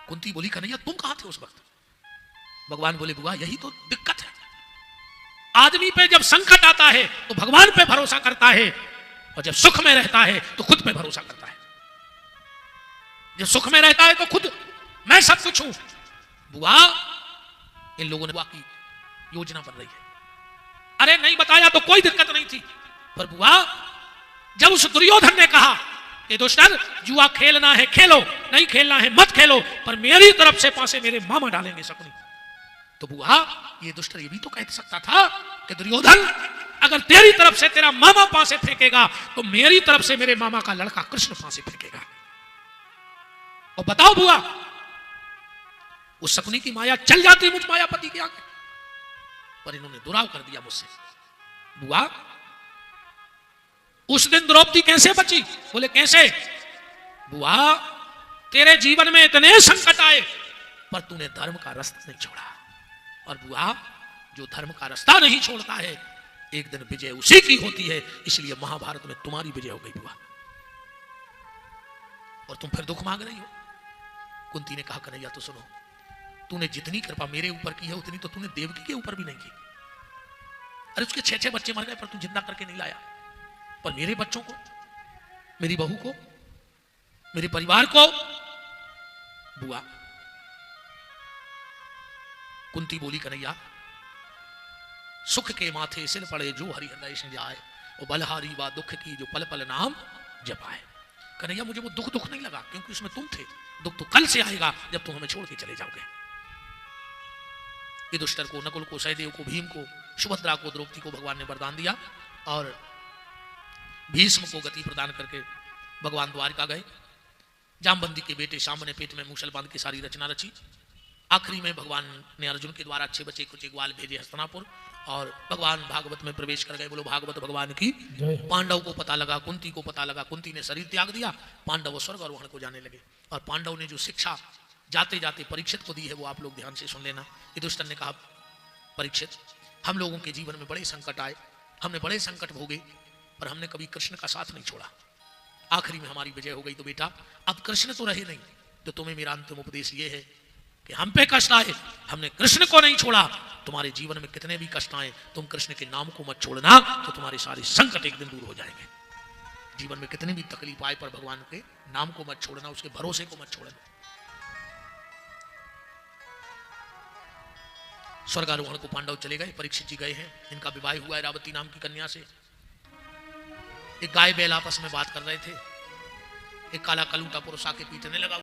कुंती बोली कन्हैया तुम कहां थे उस वक्त? भगवान बोले बुआ यही तो दिक्कत है, आदमी पे जब संकट आता है तो भगवान पे भरोसा करता है, और जब सुख में रहता है तो खुद पे भरोसा करता है। जब सुख में रहता है तो खुद मैं सब कुछ हूं। बुआ इन लोगों ने बुआ की योजना बन रही है। अरे नहीं बताया तो कोई दिक्कत नहीं थी, पर बुआ जब उस दुर्योधन ने कहा कि दुष्टन जुआ खेलना है खेलो, नहीं खेलना है मत खेलो, पर मेरी तरफ से पासे मेरे मामा डालेंगे शकुनी, तो बुआ ये दुष्ट ये भी तो कह सकता था कि दुर्योधन अगर तेरी तरफ से तेरा मामा पासे फेंकेगा तो मेरी तरफ से मेरे मामा का लड़का कृष्ण पासे फेंकेगा। और बताओ बुआ उस शकुनी की माया चल जाती मुझ मायापति के आगे, पर इन्होंने दुराव कर दिया मुझसे। बुआ उस दिन द्रौपदी कैसे बची? बोले कैसे? बुआ तेरे जीवन में इतने संकट आए पर तूने धर्म का रास्ता नहीं छोड़ा, और बुआ जो धर्म का रास्ता नहीं छोड़ता है एक दिन विजय उसी की होती है, इसलिए महाभारत में तुम्हारी विजय हो गई बुआ, और तुम फिर दुख मांग रही हो। कुंती ने कहा कन्हैया तो सुनो, तूने जितनी कृपा मेरे ऊपर की है उतनी तो तूने देवकी के ऊपर भी नहीं की। अरे उसके 6 बच्चे मर गए पर तू जिंदा करके नहीं लाया, पर मेरे बच्चों को, मेरी बहू को, मेरे परिवार को। बुआ कुंती बोली कन्हैया सुख के माथे सिर पड़े जो हरि हृदय से जाए, वो बलहारी व दुख की जो पल पल नाम जपाए। कन्हैया मुझे वो दुख नहीं लगा क्योंकि उसमें तुम थे, दुख तो कल से आएगा जब तुम हमें छोड़ के चले जाओगे। युधिष्ठिर को, नकुल को, सहदेव को, भीम को, सुभद्रा को, द्रौपदी को भगवान ने वरदान दिया, और भीष्म को गति प्रदान करके भगवान द्वारिका गए। जामबंदी के बेटे शाम ने पेट में मूसल बांध के सारी रचना रची। आखिरी में भगवान ने अर्जुन के द्वारा अच्छे बच्चे कुछ ग्वाल भेजे हस्तिनापुर, और भगवान भागवत में प्रवेश कर गए। बोलो भागवत भगवान की। पांडव को पता लगा, कुंती को पता लगा, कुंती ने शरीर त्याग दिया, पांडव स्वर्ग आरोहण को जाने लगे। और पांडव ने जो शिक्षा जाते जाते परीक्षित को दी है वो आप लोग ध्यान से सुन लेना। युधिष्ठिर ने कहा परीक्षित हम लोगों के जीवन में बड़े संकट आए, हमने बड़े संकट भोगे, पर हमने कभी कृष्ण का साथ नहीं छोड़ा। आखिरी में हमारी विजय हो गई, तो बेटा अब कृष्ण तो रहे नहीं, तो तुम्हें मेरा अंतिम उपदेश ये है कि हम पे कष्ट आए, हमने कृष्ण को नहीं छोड़ा। तुम्हारे जीवन में कितने भी कष्ट आए, तुम कृष्ण के नाम को मत छोड़ना, तो तुम्हारे सारे संकट एक दिन दूर हो जाएंगे। जीवन में कितनी भी तकलीफ आए पर भगवान के नाम को मत छोड़ना, उसके भरोसे को मत छोड़ना। स्वर्गारोहण को पांडव चले गए, परीक्षित जी गए हैं, इनका विवाह हुआ है रावती नाम की कन्या से। एक गाय बैल आपस में बात कर रहे थे, एक काला कलूटा पुरुष आके पीटने लगा।